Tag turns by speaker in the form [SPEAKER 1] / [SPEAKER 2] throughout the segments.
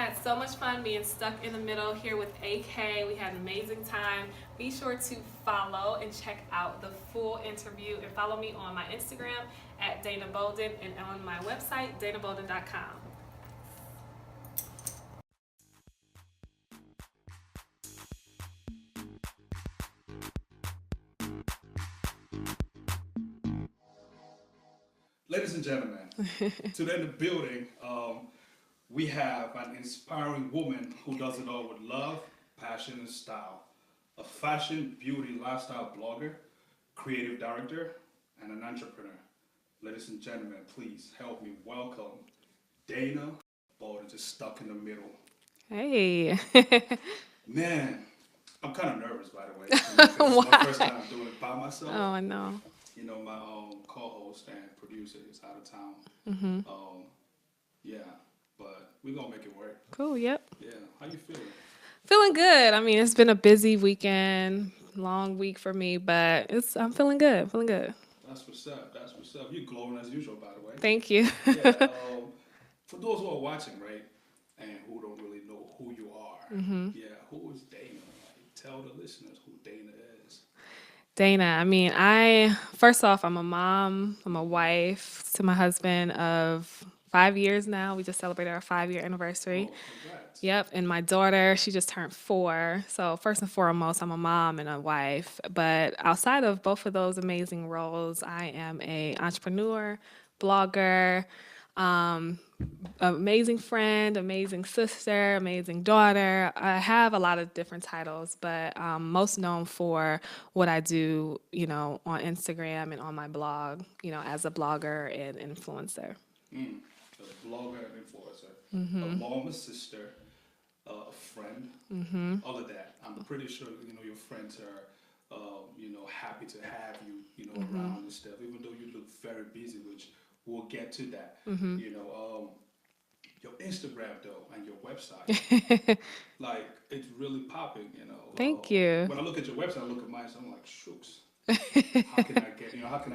[SPEAKER 1] had so much fun being stuck in the middle here with AK. We had an amazing time. Be sure to follow and check out the full interview and follow me on my Instagram at Dayna Bolden and on my website, daynabolden.com.
[SPEAKER 2] Ladies and gentlemen, today in the building, we have an inspiring woman who does it all with love, passion, and style. A fashion, beauty, lifestyle blogger, creative director, and an entrepreneur. Ladies and gentlemen, please help me welcome Dayna Bolden, just stuck in the middle.
[SPEAKER 1] Hey.
[SPEAKER 2] Man, I'm kind of nervous, by the way, because it's my first
[SPEAKER 1] Why?
[SPEAKER 2] time doing it by myself.
[SPEAKER 1] Oh, I know.
[SPEAKER 2] My co-host and producer is out of town.
[SPEAKER 1] Mm-hmm.
[SPEAKER 2] Um, yeah, but we're gonna make it work.
[SPEAKER 1] Cool, yep.
[SPEAKER 2] Yeah, how you feeling?
[SPEAKER 1] Feeling good. I mean, it's been a busy weekend, long week for me, but I'm feeling good. Feeling good.
[SPEAKER 2] That's what's up. That's what's up. You're glowing as usual, by the way.
[SPEAKER 1] Thank you.
[SPEAKER 2] Yeah. For those who are watching, right, and who don't really know who you are, yeah, who is Dayna? Like, tell the listeners who Dayna is.
[SPEAKER 1] Dayna, I mean, first off, I'm a mom, I'm a wife to my husband of 5 years now. We just celebrated our 5 year anniversary.
[SPEAKER 2] Oh, congrats.
[SPEAKER 1] Yep, and my daughter, she just turned 4. So first and foremost, I'm a mom and a wife. But outside of both of those amazing roles, I am a entrepreneur, blogger, um, amazing friend, amazing sister, amazing daughter. I have a lot of different titles, but most known for what I do, on Instagram and on my blog, as a blogger and influencer.
[SPEAKER 2] Mm. A blogger and influencer, a mom, a sister, a friend. All of that. I'm pretty sure your friends are, happy to have you, around and stuff. Even though you look very busy, which we'll get to that. Your Instagram though and your website, like it's really popping.
[SPEAKER 1] Thank you.
[SPEAKER 2] When I look at your website, I look at mine, so I'm like, shooks. How can I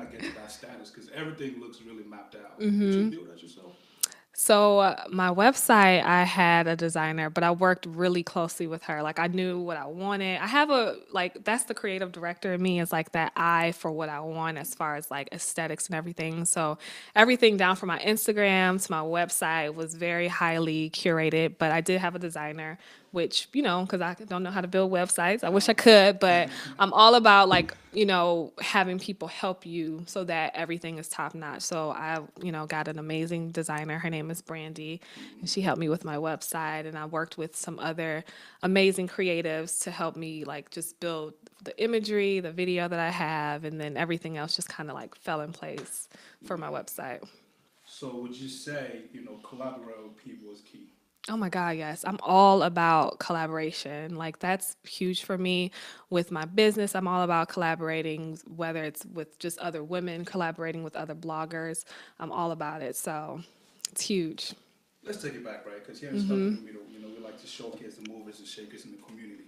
[SPEAKER 2] get to that status? Because everything looks really mapped out. Did you do that yourself?
[SPEAKER 1] So my website, I had a designer, but I worked really closely with her. Like I knew what I wanted. I have that's the creative director in me is like that eye for what I want as far as like aesthetics and everything. So everything down from my Instagram to my website was very highly curated, but I did have a designer, which, because I don't know how to build websites. I wish I could, but I'm all about like, having people help you so that everything is top notch. So I, got an amazing designer. Her name is Brandy, and she helped me with my website. And I worked with some other amazing creatives to help me like just build the imagery, the video that I have, and then everything else just kind of like fell in place for my website.
[SPEAKER 2] So would you say, collaborating with people is key?
[SPEAKER 1] Oh my God, yes. I'm all about collaboration. Like that's huge for me with my business. I'm all about collaborating, whether it's with just other women, collaborating with other bloggers. I'm all about it. So it's huge.
[SPEAKER 2] Let's take it back, right? Because here in Stuck in the Middle, we like to showcase the movers and shakers in the community.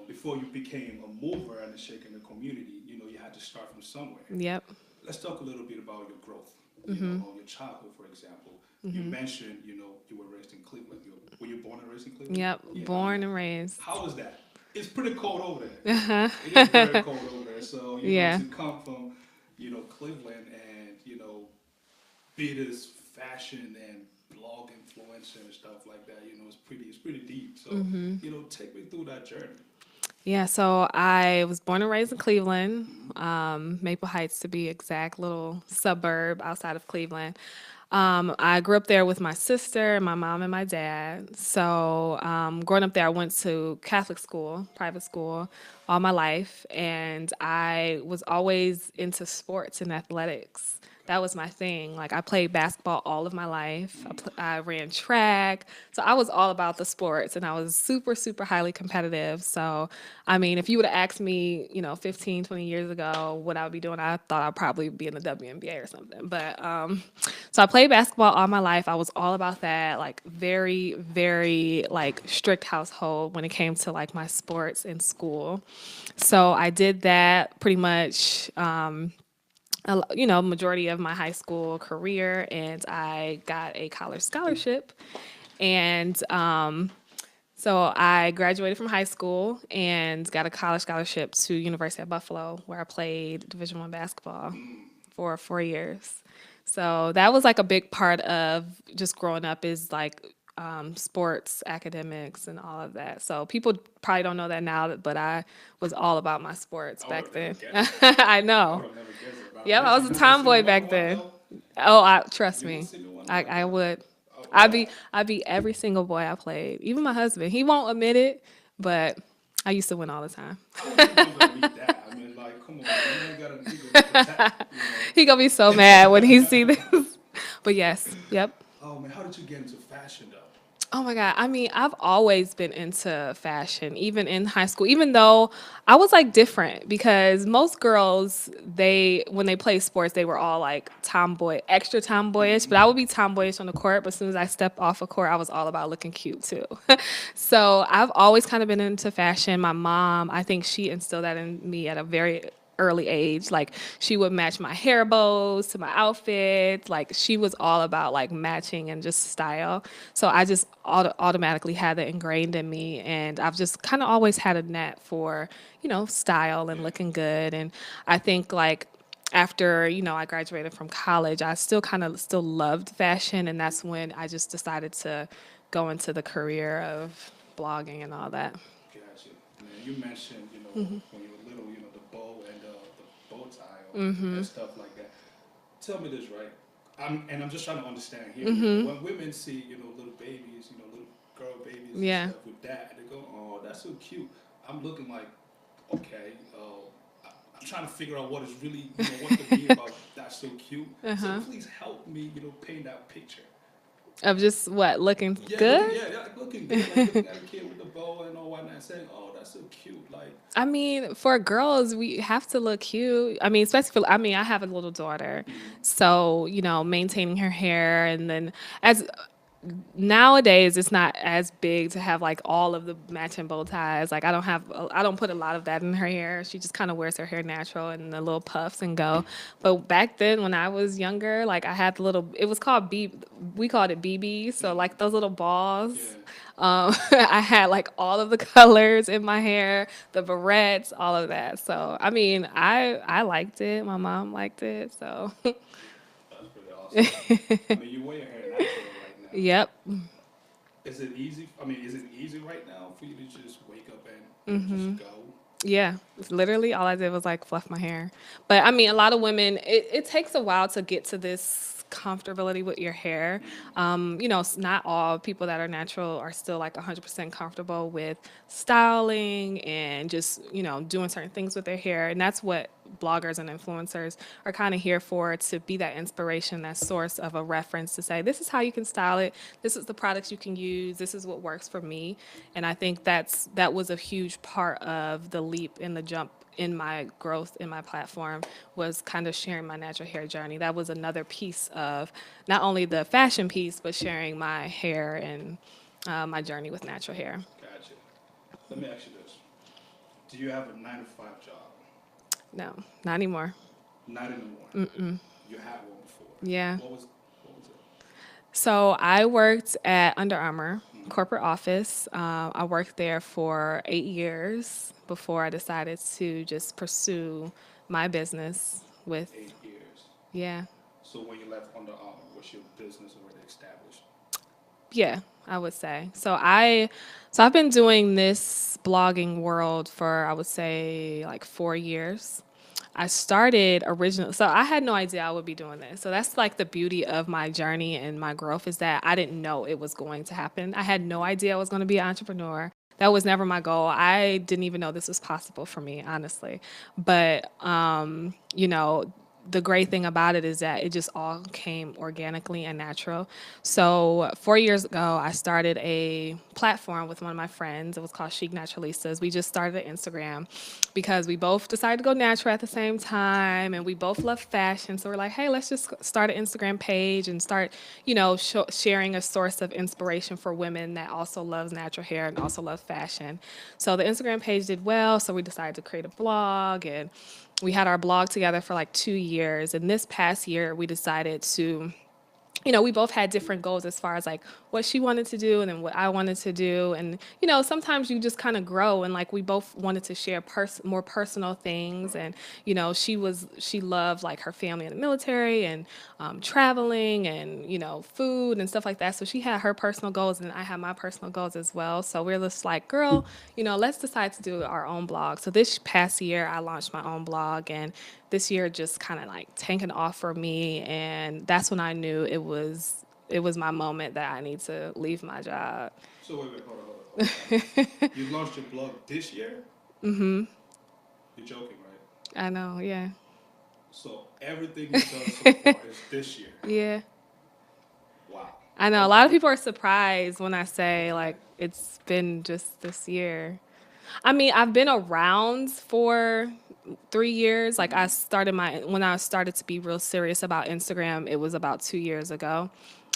[SPEAKER 2] Before you became a mover and a shaker in the community, you had to start from somewhere.
[SPEAKER 1] Yep.
[SPEAKER 2] Let's talk a little bit about your growth. Your childhood, for example. You mentioned, you were raised in Cleveland. Were you born and raised in Cleveland?
[SPEAKER 1] Yep.
[SPEAKER 2] Yeah.
[SPEAKER 1] Born and raised.
[SPEAKER 2] How was that? It's pretty cold over there. It is very cold over there. So,
[SPEAKER 1] Yeah.
[SPEAKER 2] to come from, Cleveland and, be this fashion and blog influencer and stuff like that, it's pretty deep. So, take me through that journey.
[SPEAKER 1] Yeah, so I was born and raised in Cleveland, Maple Heights to be exact, little suburb outside of Cleveland. I grew up there with my sister, my mom, and my dad. So growing up there, I went to Catholic school, private school, all my life, and I was always into sports and athletics. That was my thing. Like I played basketball all of my life. I ran track. So I was all about the sports and I was super, super highly competitive. So, I mean, if you would have asked me, 15, 20 years ago what I would be doing, I thought I'd probably be in the WNBA or something. But so I played basketball all my life. I was all about that, like very, very like strict household when it came to like my sports in school. So I did that pretty much majority of my high school career, and I got a college scholarship. And so I graduated from high school and got a college scholarship to University of Buffalo, where I played Division One basketball for 4 years. So that was like a big part of just growing up is like sports, academics, and all of that. So people probably don't know that now, but I was all about my sports
[SPEAKER 2] I would
[SPEAKER 1] back
[SPEAKER 2] have never
[SPEAKER 1] then.
[SPEAKER 2] guessed it.
[SPEAKER 1] I
[SPEAKER 2] I
[SPEAKER 1] know.
[SPEAKER 2] would have never guessed it. But
[SPEAKER 1] Yep,
[SPEAKER 2] bet
[SPEAKER 1] I
[SPEAKER 2] you
[SPEAKER 1] was a
[SPEAKER 2] would send
[SPEAKER 1] tomboy
[SPEAKER 2] me one on
[SPEAKER 1] back
[SPEAKER 2] one
[SPEAKER 1] then.
[SPEAKER 2] though.
[SPEAKER 1] Oh, trust
[SPEAKER 2] You would
[SPEAKER 1] me.
[SPEAKER 2] send me one on
[SPEAKER 1] I
[SPEAKER 2] one.
[SPEAKER 1] would.
[SPEAKER 2] Oh
[SPEAKER 1] I
[SPEAKER 2] wow.
[SPEAKER 1] be I beat every single boy I played, even my husband. He won't admit it, but I used to win all the time.
[SPEAKER 2] How is he gonna believe that? I mean, like, come on, man. The man got to he gonna protect.
[SPEAKER 1] He gonna be so mad when he see this. But yes, yep.
[SPEAKER 2] Oh man, how did you get into fashion though?
[SPEAKER 1] Oh my God. I mean, I've always been into fashion, even in high school, even though I was like different because most girls, when they play sports, they were all like tomboy, extra tomboyish, but I would be tomboyish on the court. But as soon as I stepped off a court, I was all about looking cute too. So I've always kind of been into fashion. My mom, I think she instilled that in me at a very early age. Like she would match my hair bows to my outfits. Like she was all about like matching and just style. So I just automatically had that ingrained in me, and I've just kind of always had a knack for style and looking good. And I think like after I graduated from college, I still kind of still loved fashion, and that's when I just decided to go into the career of blogging and all that.
[SPEAKER 2] Gotcha. Man, you mentioned, when you were little, the bow and the bow tie and stuff like that. Tell me this, right? And I'm just trying to understand here. When women see, little babies, little girl babies and
[SPEAKER 1] Yeah.
[SPEAKER 2] stuff with that, they go, "Oh, that's so cute." I'm looking like, okay, I'm trying to figure out what is really, what to be about. That's so cute. So please help me, paint that picture.
[SPEAKER 1] Of just what, looking
[SPEAKER 2] Yeah,
[SPEAKER 1] good?
[SPEAKER 2] like looking good, like looking at a kid with the bow and all whatnot, saying, "Oh, that's so cute." Like,
[SPEAKER 1] I mean, for girls, we have to look cute. I mean, especially for, I mean, I have a little daughter. So, maintaining her hair. And then as nowadays, it's not as big to have like all of the matching bow ties. Like, I don't put a lot of that in her hair. She just kind of wears her hair natural and the little puffs and go. But back then, when I was younger, like I had the little, it was called we called it BB. So, like those little balls.
[SPEAKER 2] yeah,
[SPEAKER 1] I had like all of the colors in my hair, the barrettes, all of that. So I mean, I liked it. My mom liked it. So
[SPEAKER 2] that's pretty awesome. I mean, you wear your hair natural right now.
[SPEAKER 1] yep.
[SPEAKER 2] Is it easy? I mean, is it easy right now for you to just wake up and just go?
[SPEAKER 1] Yeah, it's literally all I did was like fluff my hair. But I mean, a lot of women, it takes a while to get to this comfortability with your hair. Not all people that are natural are still like 100% comfortable with styling and just, doing certain things with their hair. And that's what bloggers and influencers are kind of here for, to be that inspiration, that source of a reference to say, this is how you can style it. This is the products you can use. This is what works for me. And I think that was a huge part of the leap in the jump in my growth in my platform, was kind of sharing my natural hair journey. That was another piece of not only the fashion piece, but sharing my hair and my journey with natural hair.
[SPEAKER 2] Gotcha. Let me ask you this: do you have a 9 to 5 job?
[SPEAKER 1] No, not anymore.
[SPEAKER 2] Not anymore. You had one before.
[SPEAKER 1] Yeah.
[SPEAKER 2] What was it?
[SPEAKER 1] So I worked at Under Armour corporate office. I worked there for 8 years before I decided to just pursue my business with,
[SPEAKER 2] 8 years.
[SPEAKER 1] yeah,
[SPEAKER 2] So when you left Under Armour, was your business already established?
[SPEAKER 1] yeah, I would say. So I've been doing this blogging world for, I would say, like 4 years. I started originally, so I had no idea I would be doing this. So that's like the beauty of my journey and my growth, is that I didn't know it was going to happen. I had no idea I was going to be an entrepreneur. That was never my goal. I didn't even know this was possible for me, honestly. But the great thing about it is that it just all came organically and natural. So 4 years ago, I started a platform with one of my friends. It was called Chic Naturalistas. We just started an Instagram because we both decided to go natural at the same time, and we both love fashion. So we're like, hey, let's just start an Instagram page and start, sharing a source of inspiration for women that also loves natural hair and also love fashion. So the Instagram page did well, so we decided to create a blog, and we had our blog together for like 2 years. And this past year, we decided to we both had different goals as far as like what she wanted to do and then what I wanted to do. And, sometimes you just kind of grow and like we both wanted to share more personal things.
[SPEAKER 2] Right.
[SPEAKER 1] And, she loved like her family in the military and traveling and, food and stuff like that. So she had her personal goals and I had my personal goals as well. So we're just like, girl, let's decide to do our own blog. So this past year, I launched my own blog and this year just kind of like tanking off for me. And that's when I knew it was my moment that I need to leave my job.
[SPEAKER 2] So wait, hold on. You launched your blog this year? You're joking, right?
[SPEAKER 1] I know, yeah.
[SPEAKER 2] So everything you've done so far is this year.
[SPEAKER 1] Yeah.
[SPEAKER 2] Wow.
[SPEAKER 1] I know a lot of
[SPEAKER 2] Okay.
[SPEAKER 1] people are surprised when I say like it's been just this year. I mean, I've been around for 3 years. Like when I started to be real serious about Instagram, it was about 2 years ago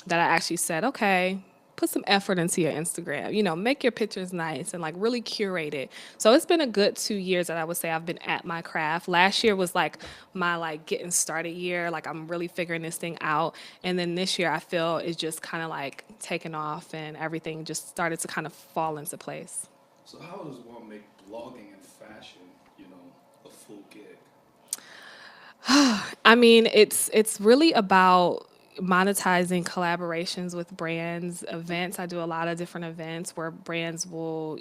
[SPEAKER 1] that I actually said, okay, put some effort into your Instagram. Make your pictures nice and like really curate it. So it's been a good 2 years that I would say I've been at my craft. Last year was like my like getting started year. Like I'm really figuring this thing out. And then this year I feel it's just kind of like taking off and everything just started to kind of fall into place.
[SPEAKER 2] So how does one make blogging and fashion, a full gig?
[SPEAKER 1] I mean, it's really about monetizing collaborations with brands, events. I do a lot of different events where brands will,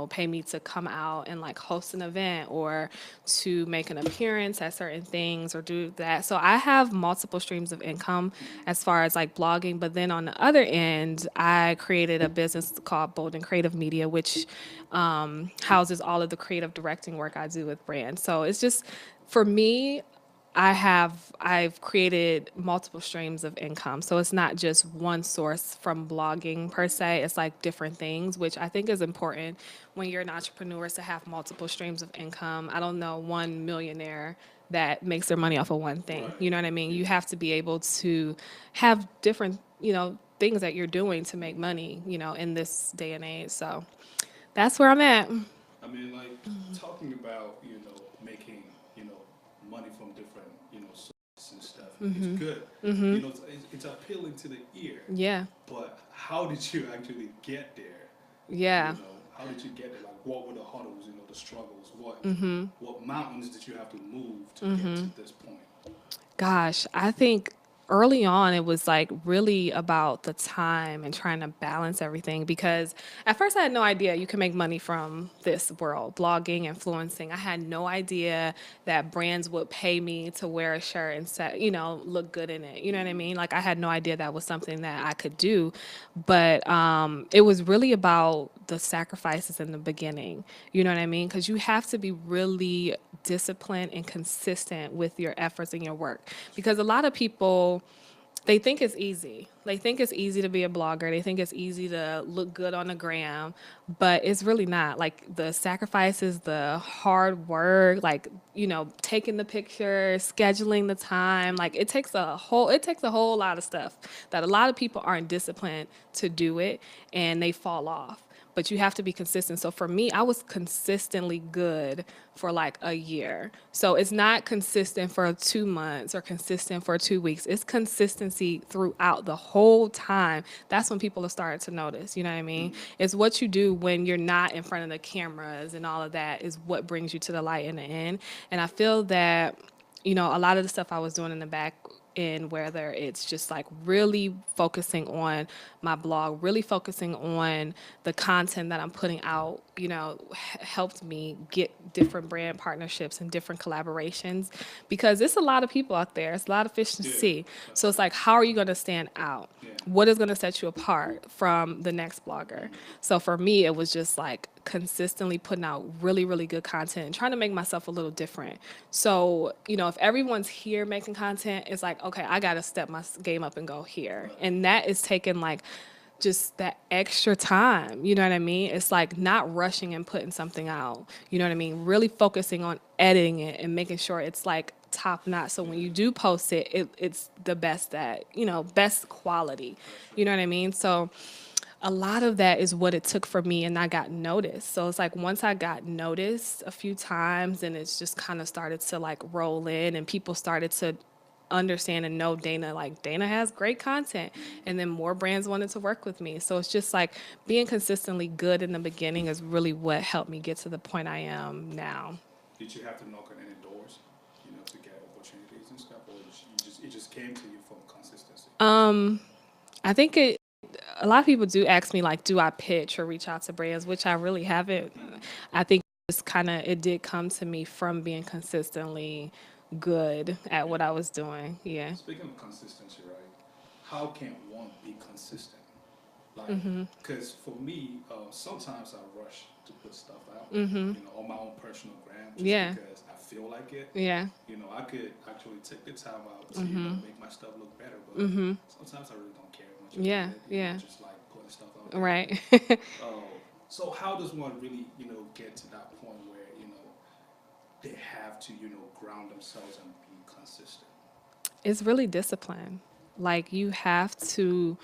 [SPEAKER 1] pay me to come out and like host an event or to make an appearance at certain things or do that. So I have multiple streams of income as far as like blogging, but then on the other end, I created a business called Bolden Creative Media, which houses all of the creative directing work I do with brands. So it's just for me, I've created multiple streams of income. So it's not just one source from blogging per se. It's like different things, which I think is important when you're an entrepreneur is to have multiple streams of income. I don't know one millionaire that makes their money off of one thing.
[SPEAKER 2] Right.
[SPEAKER 1] You know what I mean? You
[SPEAKER 2] Yeah.
[SPEAKER 1] have to be able to have different, things that you're doing to make money, in this day and age. So that's where I'm at.
[SPEAKER 2] I mean, like talking about making money from different sources and stuff. It's good. It's appealing to the ear.
[SPEAKER 1] Yeah.
[SPEAKER 2] But how did you actually get there?
[SPEAKER 1] Yeah.
[SPEAKER 2] How did you get there? Like, what were the hurdles? The struggles. What mountains did you have to move to get to this point?
[SPEAKER 1] Gosh, I think early on it was like really about the time and trying to balance everything because at first I had no idea you can make money from this world, blogging, influencing. I had no idea that brands would pay me to wear a shirt and set, look good in it. You know what I mean? Like I had no idea that was something that I could do, but it was really about the sacrifices in the beginning. You know what I mean? Because you have to be really disciplined and consistent with your efforts and your work. Because a lot of people, they think it's easy. They think it's easy to be a blogger. They think it's easy to look good on the gram, but it's really not. Like the sacrifices, the hard work, like, taking the pictures, scheduling the time, like it takes a whole lot of stuff that a lot of people aren't disciplined to do it and they fall off, but you have to be consistent. So for me, I was consistently good for like a year. So it's not consistent for 2 months or consistent for 2 weeks. It's consistency throughout the whole time. That's when people are starting to notice. You know what I mean? It's what you do when you're not in front of the cameras and all of that is what brings you to the light in the end. And I feel that a lot of the stuff I was doing in the back end, whether it's just like really focusing on my blog, really focusing on the content that I'm putting out, helped me get different brand partnerships and different collaborations because it's a lot of people out there. It's a lot of fish to
[SPEAKER 2] Yeah.
[SPEAKER 1] see. So it's like, how are you going to stand out?
[SPEAKER 2] Yeah.
[SPEAKER 1] What is going to set you apart from the next blogger? So for me, it was just like consistently putting out really, really good content and trying to make myself a little different. So, if everyone's here making content, it's like, okay, I got to step my game up and go here. And that is taking like just that extra time. You know what I mean? It's like not rushing and putting something out. You know what I mean? Really focusing on editing it and making sure it's like top notch. So when you do post it, it's the best best quality. You know what I mean? So a lot of that is what it took for me, and I got noticed. So it's like once I got noticed a few times and it's just kind of started to like roll in and people started to understand and know Dayna, like Dayna has great content, and then more brands wanted to work with me. So it's just like being consistently good in the beginning is really what helped me get to the point I am now.
[SPEAKER 2] Did you have to knock on any doors, to get opportunities and stuff, or it just came to you from consistency?
[SPEAKER 1] I think a lot of people do ask me like, do I pitch or reach out to brands, which I really haven't. I think it's kind of it did come to me from being consistently good at
[SPEAKER 2] Yeah.
[SPEAKER 1] what I was doing. Yeah.
[SPEAKER 2] Speaking of consistency, right? How can one be consistent? Like, because for me, sometimes I rush to put stuff out, on my own personal gram, just
[SPEAKER 1] Yeah.
[SPEAKER 2] because I feel like it.
[SPEAKER 1] Yeah.
[SPEAKER 2] I could actually take the time out to, make my stuff look better, but sometimes I really don't care much about
[SPEAKER 1] Yeah.
[SPEAKER 2] it. I
[SPEAKER 1] Yeah.
[SPEAKER 2] just like putting stuff out there.
[SPEAKER 1] Right.
[SPEAKER 2] So how does one really, get to that point where, they have to, ground themselves and be consistent?
[SPEAKER 1] It's really discipline. Like you have to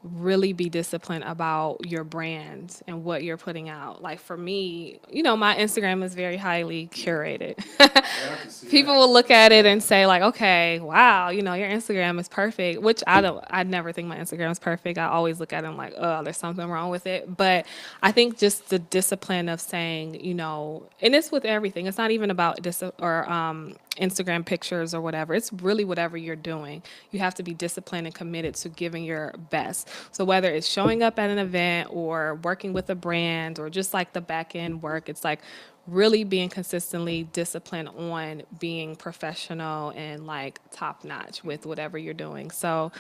[SPEAKER 1] really be disciplined about your brand and what you're putting out. Like for me, my Instagram is very highly curated.
[SPEAKER 2] Yeah, I can see
[SPEAKER 1] People
[SPEAKER 2] that.
[SPEAKER 1] will look at it and say like, okay, wow, your Instagram is perfect, which I never think my Instagram is perfect. I always look at it and like, oh, there's something wrong with it. But I think just the discipline of saying, and it's with everything. It's not even about Instagram pictures or whatever. It's really whatever you're doing. You have to be disciplined and committed to giving your best. So whether it's showing up at an event or working with a brand or just like the back end work, it's like really being consistently disciplined on being professional and like top notch with whatever you're doing. So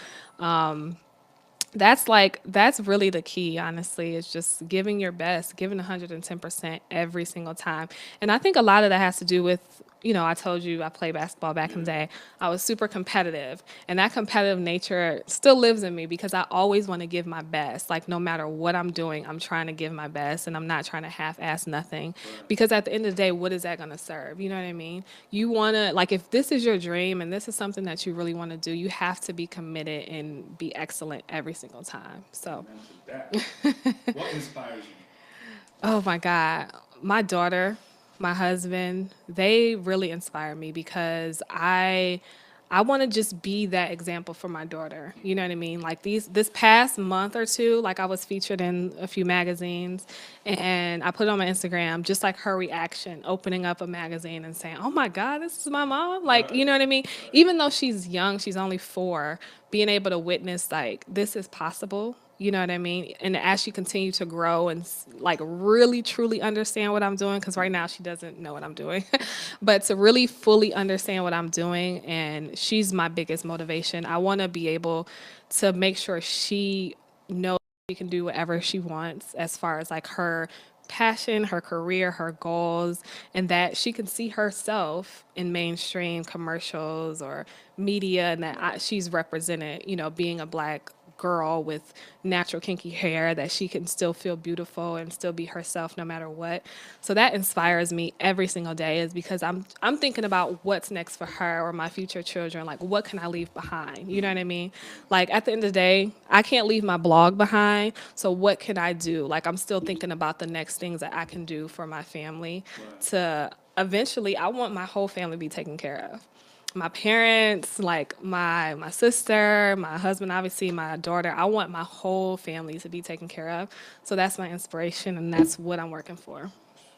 [SPEAKER 1] that's really the key, honestly, is just giving your best, giving 110% every single time. And I think a lot of that has to do with, I told you I played basketball back in the
[SPEAKER 2] Yeah.
[SPEAKER 1] day. I was super competitive, and that competitive nature still lives in me because I always want to give my best. Like no matter what I'm doing, I'm trying to give my best, and I'm not trying to half-ass nothing.
[SPEAKER 2] Right.
[SPEAKER 1] Because at the end of the day, what is that going to serve? You know what I mean? You want to, like, if this is your dream and this is something that you really want to do, you have to be committed and be excellent every single time. So,
[SPEAKER 2] Amen to that. What inspires you?
[SPEAKER 1] oh my God, my daughter, my husband, they really inspire me because I want to just be that example for my daughter. You know what I mean? Like this past month or two, like I was featured in a few magazines and I put it on my Instagram, just like her reaction, opening up a magazine and saying, "Oh my God, this is my mom." Like,
[SPEAKER 2] Right.
[SPEAKER 1] you know what I mean?
[SPEAKER 2] Right.
[SPEAKER 1] Even though she's young, she's only 4, being able to witness like this is possible. You know what I mean? And as she continued to grow and like really truly understand what I'm doing, because right now she doesn't know what I'm doing, but to really fully understand what I'm doing, and she's my biggest motivation. I want to be able to make sure she knows she can do whatever she wants as far as like her passion, her career, her goals, and that she can see herself in mainstream commercials or media, and that she's represented, being a black girl with natural kinky hair, that she can still feel beautiful and still be herself no matter what. So that inspires me every single day, is because I'm thinking about what's next for her or my future children. Like what can I leave behind? You know what I mean? Like at the end of the day, I can't leave my blog behind. So what can I do? Like I'm still thinking about the next things that I can do for my family
[SPEAKER 2] Right.
[SPEAKER 1] to eventually I want my whole family to be taken care of, my parents, like my sister, my husband, obviously my daughter. I want my whole family to be taken care of. So that's my inspiration and that's what I'm working for.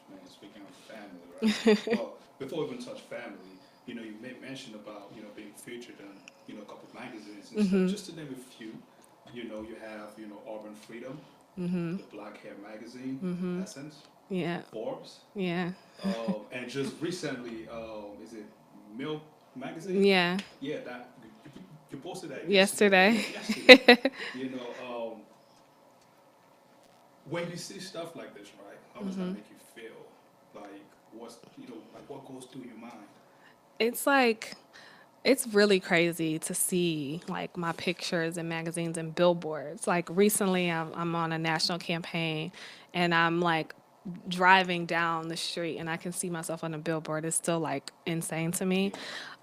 [SPEAKER 2] Man, speaking of family, right? Well, before we even touch family, you made mention about, being featured in, a couple of magazines and stuff. Just to name a few, you have, Urban Freedom, the Black Hair Magazine, Essence,
[SPEAKER 1] Yeah.
[SPEAKER 2] Forbes,
[SPEAKER 1] Yeah.
[SPEAKER 2] and just recently, is it Milk Magazine?
[SPEAKER 1] Yeah.
[SPEAKER 2] Yeah, that you posted that
[SPEAKER 1] Yesterday.
[SPEAKER 2] Yeah, yesterday. When you see stuff like this, right? How does that make you feel? Like like what goes through your mind?
[SPEAKER 1] It's like it's really crazy to see like my pictures in magazines and billboards. Like recently, I'm on a national campaign, and I'm like driving down the street, and I can see myself on a billboard. It's still like insane to me.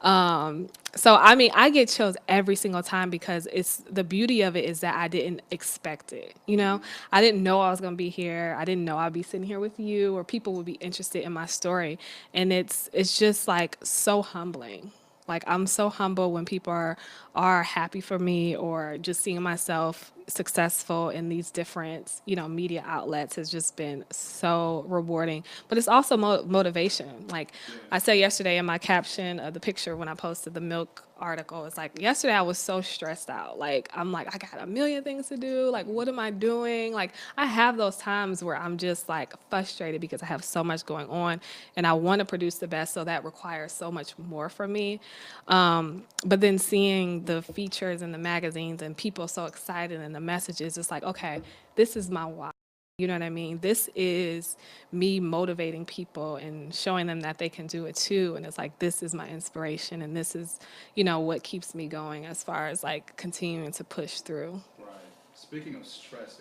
[SPEAKER 1] So I mean, I get chills every single time because it's the beauty of it is that I didn't expect it. I didn't know I was gonna be here. I didn't know I'd be sitting here with you, or people would be interested in my story, and it's just like so humbling. Like I'm so humble when people are happy for me, or just seeing myself successful in these different, media outlets has just been so rewarding. But it's also motivation. Like
[SPEAKER 2] Yeah.
[SPEAKER 1] I said yesterday in my caption of the picture when I posted the milk article, it's like yesterday I was so stressed out. Like I'm like I got a million things to do. Like what am I doing? Like I have those times where I'm just like frustrated because I have so much going on and I want to produce the best, so that requires so much more from me. But then seeing the features in the magazines and people so excited and the messages, it's like, okay, this is my why. You know what I mean? This is me motivating people and showing them that they can do it too. And it's like, this is my inspiration. And this is, what keeps me going as far as like continuing to push through.
[SPEAKER 2] Right. Speaking of stress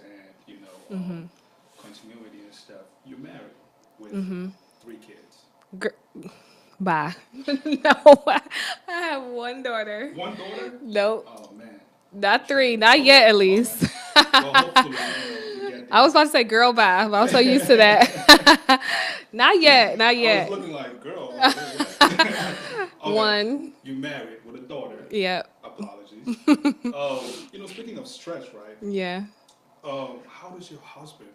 [SPEAKER 2] and continuity and stuff, you're married with 3 kids.
[SPEAKER 1] Gr- Bye. No, I have one daughter.
[SPEAKER 2] One daughter?
[SPEAKER 1] Nope.
[SPEAKER 2] Oh man.
[SPEAKER 1] Not three. Not yet, at
[SPEAKER 2] Okay.
[SPEAKER 1] least.
[SPEAKER 2] Well, hopefully you get
[SPEAKER 1] I
[SPEAKER 2] there.
[SPEAKER 1] was about to say girl bye, but I'm so used to that. Not yet. Not
[SPEAKER 2] I was
[SPEAKER 1] yet.
[SPEAKER 2] looking like girl. Okay.
[SPEAKER 1] One.
[SPEAKER 2] You married with a daughter.
[SPEAKER 1] Yep.
[SPEAKER 2] Apologies. Speaking of stress, right?
[SPEAKER 1] Yeah.
[SPEAKER 2] How does your husband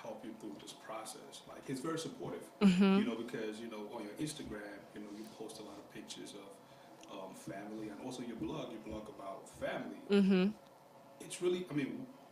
[SPEAKER 2] help you through this process? Like he's very supportive. Because on your Instagram, you post a lot of pictures of family, and also your blog. You blog about family. It's really,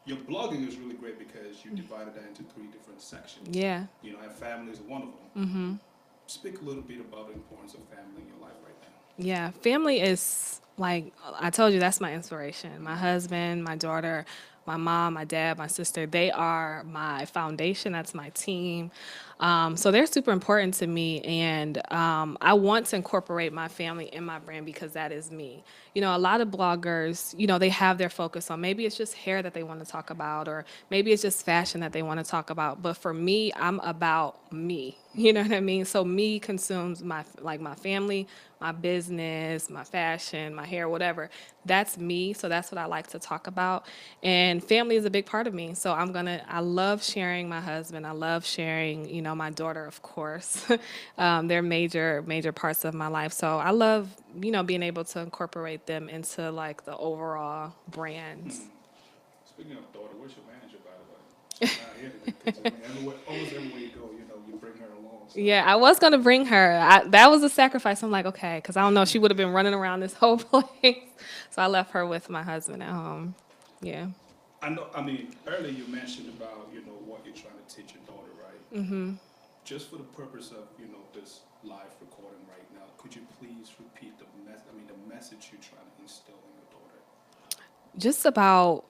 [SPEAKER 2] your blogging is really great because you divided that into 3 different sections.
[SPEAKER 1] Yeah.
[SPEAKER 2] And family is one of them. Speak a little bit about the importance of family in your life right now.
[SPEAKER 1] Yeah, family is like I told you, that's my inspiration. My husband, my daughter, my mom, my dad, my sister, they are my foundation. That's my team. So they're super important to me. And I want to incorporate my family in my brand because that is me. A lot of bloggers, they have their focus on maybe it's just hair that they want to talk about, or maybe it's just fashion that they want to talk about. But for me, I'm about me. You know what I mean? So me consumes my family, my business, my fashion, my hair, whatever. That's me. So that's what I like to talk about. And family is a big part of me. So I love sharing my husband. I love sharing, my daughter, of course. They're major parts of my life. So I love, being able to incorporate them into like the overall brand.
[SPEAKER 2] Speaking of daughter, where's your manager, by the way? She's not here today, 'cause, almost everywhere you go, you bring her along. So.
[SPEAKER 1] Yeah, I was gonna bring her. That was a sacrifice. I'm like, okay, because I don't know, she would have been running around this whole place. So I left her with my husband at home. Yeah.
[SPEAKER 2] I know. Earlier you mentioned about what you're trying to teach your daughter, right? Mm-hmm. Just for the purpose of this live recording right now, could you please repeat the message you're trying to instill in your daughter?
[SPEAKER 1] Just about,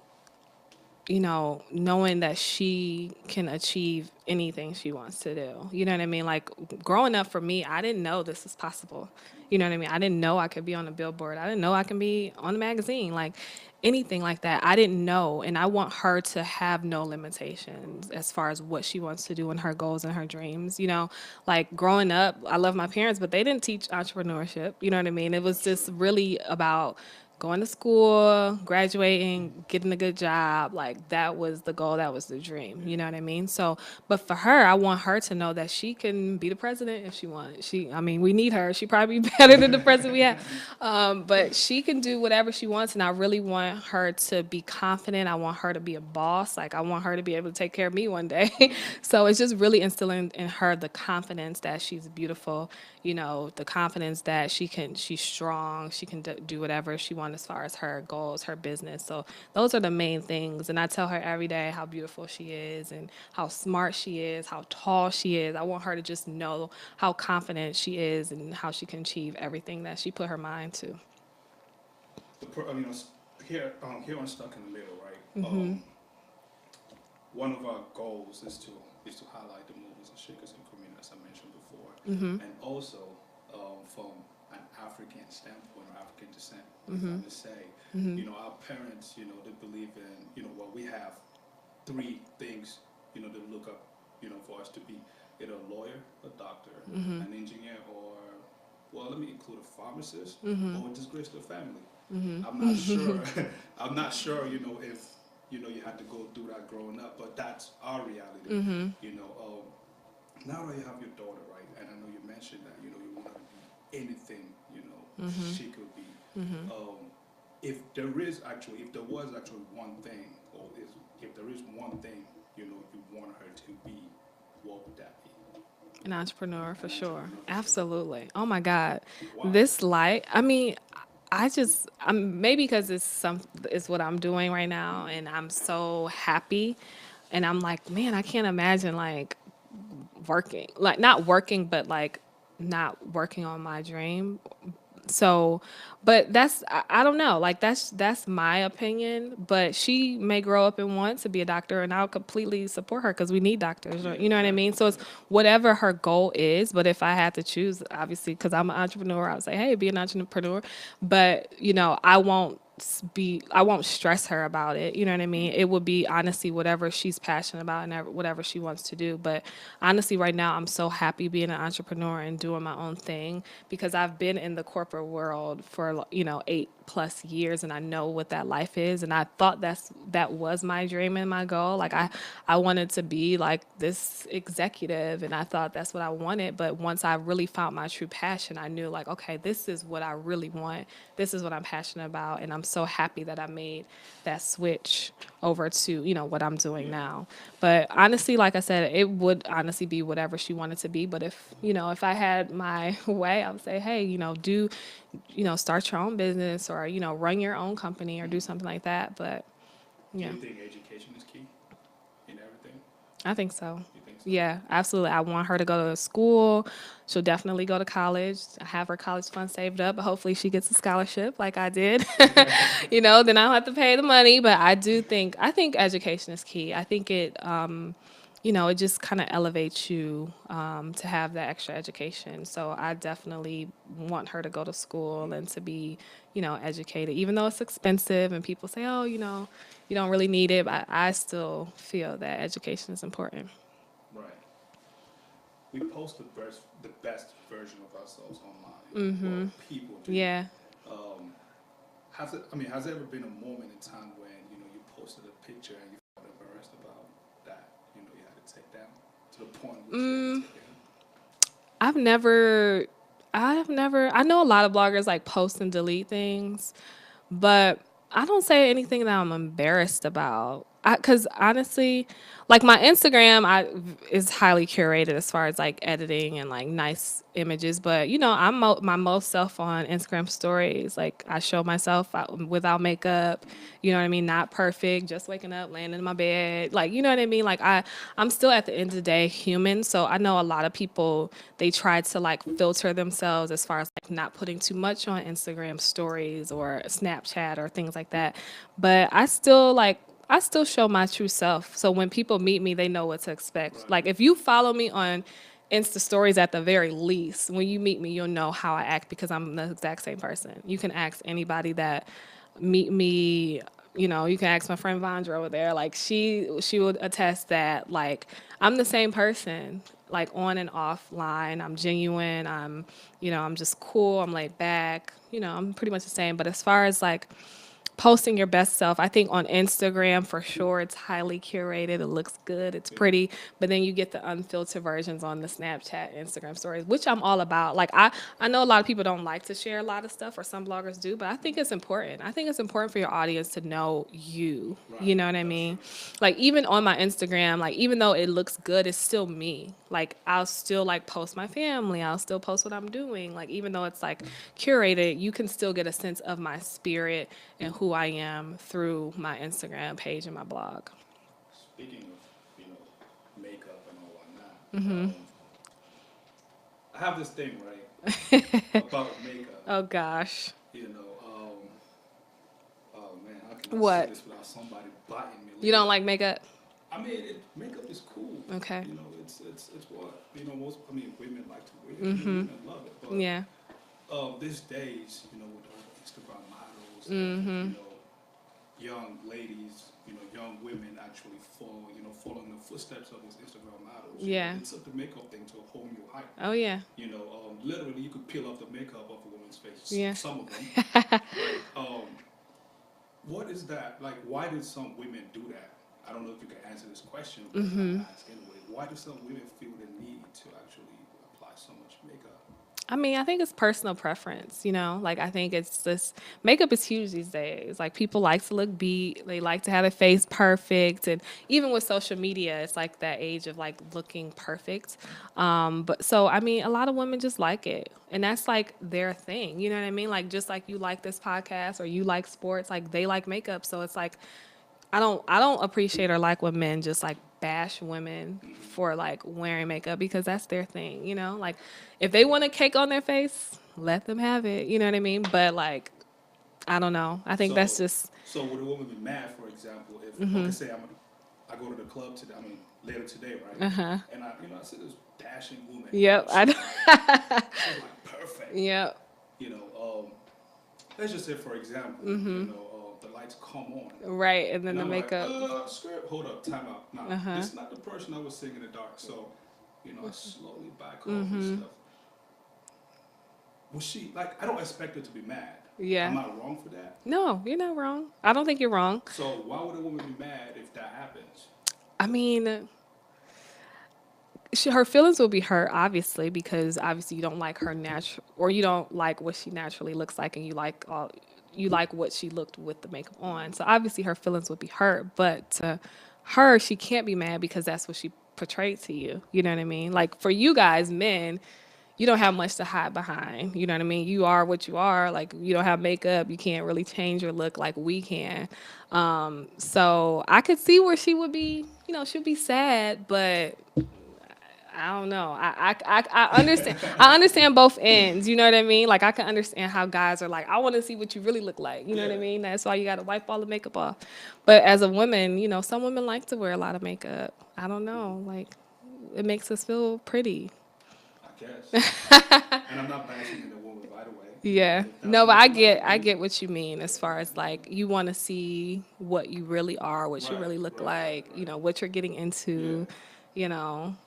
[SPEAKER 1] knowing that she can achieve anything she wants to do. You know what I mean? Like growing up for me, I didn't know this was possible. You know what I mean? I didn't know I could be on a billboard. I didn't know I can be on a magazine. Like anything like that. I didn't know. And I want her to have no limitations as far as what she wants to do and her goals and her dreams. Like growing up, I love my parents, but they didn't teach entrepreneurship. You know what I mean? It was just really about going to school, graduating, getting a good job. Like that was the goal, that was the dream. You know what I mean? So, but for her, I want her to know that she can be the president if she wants. We need her. She probably be better than the president we have. But she can do whatever she wants, and I really want her to be confident. I want her to be a boss. Like I want her to be able to take care of me one day. So it's just really instilling in her the confidence that she's beautiful. The confidence that she's strong. She can do whatever she wants as far as her goals, her business. So those are the main things. And I tell her every day how beautiful she is and how smart she is, how tall she is. I want her to just know how confident she is and how she can achieve everything that she put her mind to.
[SPEAKER 2] Here on Stuck in the Middle, right? One of our goals is to highlight the movers and shakers in the community, as I mentioned before, and also from an African standpoint or African descent, if I may say, our parents, they believe in, we have 3 things, they look up, for us to be either a lawyer, a doctor, an engineer, or let me include a pharmacist or a disgrace to the family. I'm not sure. I'm not sure. If you had to go through that growing up, but that's our reality. Now that you have your daughter, right, and I know you mentioned that you want her to be anything, she could be. Um, if there was actually one thing, or if there is one thing, you want her to be, what would that be?
[SPEAKER 1] An entrepreneur for
[SPEAKER 2] An
[SPEAKER 1] sure.
[SPEAKER 2] entrepreneur for sure.
[SPEAKER 1] Absolutely. Oh my God.
[SPEAKER 2] Why?
[SPEAKER 1] This light, I mean, I'm maybe because it's what I'm doing right now and I'm so happy and I'm like, man, I can't imagine like working, like not working, but like not working on my dream. So, but I don't know, like that's my opinion, but she may grow up and want to be a doctor and I'll completely support her because we need doctors,
[SPEAKER 2] Yeah,
[SPEAKER 1] you know what I
[SPEAKER 2] exactly.
[SPEAKER 1] mean? So it's whatever her goal is, but if I had to choose, obviously because I'm an entrepreneur, I would say, hey, be an entrepreneur, but I won't stress her about it, you know what I mean? It would be honestly whatever she's passionate about and whatever she wants to do. But honestly right now I'm so happy being an entrepreneur and doing my own thing because I've been in the corporate world for 8+ years and I know what that life is and I thought that was my dream and my goal. Like I wanted to be like this executive and I thought that's what I wanted, but once I really found my true passion, I knew like, okay, this is what I really want. This is what I'm passionate about and I'm so happy that I made that switch over to, what I'm doing
[SPEAKER 2] Yeah.
[SPEAKER 1] now. But honestly, like I said, it would honestly be whatever she wanted to be. But if I had my way, I would say, hey, start your own business or, run your own company or do something like that. But
[SPEAKER 2] Do
[SPEAKER 1] yeah,
[SPEAKER 2] you think education is key in everything?
[SPEAKER 1] I think so.
[SPEAKER 2] You think so?
[SPEAKER 1] Yeah, absolutely. I want her to go to school. She'll definitely go to college. I have her college fund saved up, but hopefully she gets a scholarship like I did. Then I don't have to pay the money. But I think education is key. I think it just kind of elevates you to have that extra education. So I definitely want her to go to school and to be, educated, even though it's expensive and people say, oh, you don't really need it. But I still feel that education is important.
[SPEAKER 2] Right. We post the best version of ourselves online. Well, people do.
[SPEAKER 1] Yeah.
[SPEAKER 2] Um, has there ever been a moment in time when you posted a picture and you felt embarrassed about that? You had to take down to the point in which you had to take down.
[SPEAKER 1] I've never, I know a lot of bloggers like post and delete things, but I don't say anything that I'm embarrassed about. Because honestly, like my Instagram, is highly curated as far as like editing and like nice images. But I'm my most self on Instagram stories. Like I show myself without makeup. You know what I mean? Not perfect, just waking up, laying in my bed. Like you know what I mean? Like I'm still at the end of the day human. So I know a lot of people they try to like filter themselves as far as like not putting too much on Instagram stories or Snapchat or things like that. But I still show my true self. So when people meet me, they know what to expect.
[SPEAKER 2] Right.
[SPEAKER 1] Like if you follow me on Insta stories at the very least, when you meet me, you'll know how I act because I'm the exact same person. You can ask anybody that meet me. You can ask my friend Vondra over there. Like she would attest that like I'm the same person, like on and offline. I'm genuine. I'm just cool. I'm laid back. I'm pretty much the same. But as far as like posting your best self. I think on Instagram for sure it's highly curated. It looks good. It's pretty. But then you get the unfiltered versions on the Snapchat, Instagram stories, which I'm all about. Like I know a lot of people don't like to share a lot of stuff or some bloggers do, but I think it's important. I think it's important for your audience to know you.
[SPEAKER 2] Right.
[SPEAKER 1] You know what I
[SPEAKER 2] That's
[SPEAKER 1] mean?
[SPEAKER 2] true.
[SPEAKER 1] Like even on my Instagram, like even though it looks good, it's still me. Like I'll still like post my family. I'll still post what I'm doing. Like even though it's like curated, you can still get a sense of my spirit and who I am through my Instagram page and my blog.
[SPEAKER 2] Speaking of makeup and all whatnot, I have this thing right about makeup.
[SPEAKER 1] Oh gosh.
[SPEAKER 2] You know, oh man, how can I say
[SPEAKER 1] What?
[SPEAKER 2] this without somebody biting me
[SPEAKER 1] You
[SPEAKER 2] later?
[SPEAKER 1] don't like makeup?
[SPEAKER 2] I mean, makeup is cool.
[SPEAKER 1] Okay.
[SPEAKER 2] It's what most. I mean, women like to wear it. Women love it. But
[SPEAKER 1] Yeah.
[SPEAKER 2] these days, with all the Instagram models and young ladies, young women actually follow in the footsteps of these Instagram models.
[SPEAKER 1] Yeah.
[SPEAKER 2] They took the makeup thing to a whole new height.
[SPEAKER 1] Oh yeah.
[SPEAKER 2] Literally, you could peel off the makeup off a woman's face.
[SPEAKER 1] Yeah.
[SPEAKER 2] Some of them, right? What is that? Like, why did some women do that? I don't know if you can answer this question, but I'm gonna ask anyway. Why do some women feel the need to actually apply so much makeup?
[SPEAKER 1] I mean, I think it's personal preference, Like, I think it's just makeup is huge these days. Like, people like to look beat, they like to have their face perfect. And even with social media, it's like that age of like looking perfect. But so, I mean, a lot of women just like it. And that's like their thing. You know what I mean? Like, just like you like this podcast or you like sports, like they like makeup. So it's like, I don't appreciate or like when men just like bash women for like wearing makeup because that's their thing. Like if they want a cake on their face, let them have it, you know what I mean? But like I don't know. I think that's
[SPEAKER 2] So,
[SPEAKER 1] just
[SPEAKER 2] so would a woman be mad, for example, if okay, say I go to the club today, I mean later today, right? And I see this dashing woman,
[SPEAKER 1] yep, I don't,
[SPEAKER 2] she's like perfect,
[SPEAKER 1] yep,
[SPEAKER 2] you know. Let's just say, for example, the lights come on,
[SPEAKER 1] right, and then
[SPEAKER 2] and
[SPEAKER 1] the
[SPEAKER 2] I'm like,
[SPEAKER 1] makeup.
[SPEAKER 2] skirt, hold up, time out. Nah, this is not the person I was seeing in the dark. So, I slowly back off and stuff. Was she like? I don't expect her to be mad.
[SPEAKER 1] Yeah.
[SPEAKER 2] Am I wrong for that?
[SPEAKER 1] No, you're not wrong. I don't think you're wrong.
[SPEAKER 2] So why would a woman be mad if that happens?
[SPEAKER 1] I mean, her feelings will be hurt, obviously, because obviously you don't like her natural, or you don't like what she naturally looks like, and you like what she looked with the makeup on. So obviously her feelings would be hurt, but to her, she can't be mad because that's what she portrayed to you. You know what I mean? Like for you guys, men, you don't have much to hide behind. You know what I mean? You are what you are. Like you don't have makeup. You can't really change your look like we can. So I could see where she would be. She'd be sad, but I don't know. I understand. I understand both ends. You know what I mean? Like I can understand how guys are like, I want to see what you really look like. You know what I
[SPEAKER 2] Yeah,
[SPEAKER 1] mean? That's why you got to wipe all the makeup off. But as a woman, some women like to wear a lot of makeup. I don't know. Like it makes us feel pretty.
[SPEAKER 2] I guess. And I'm not bashing in the woman, by the way.
[SPEAKER 1] Yeah.
[SPEAKER 2] If that's
[SPEAKER 1] No, but
[SPEAKER 2] what
[SPEAKER 1] I
[SPEAKER 2] you like
[SPEAKER 1] get
[SPEAKER 2] to
[SPEAKER 1] I
[SPEAKER 2] do,
[SPEAKER 1] get what you mean as far as like you want to see what you really are, what you
[SPEAKER 2] right,
[SPEAKER 1] really look
[SPEAKER 2] right, right,
[SPEAKER 1] like,
[SPEAKER 2] right.
[SPEAKER 1] what you're getting
[SPEAKER 2] Yeah.
[SPEAKER 1] into.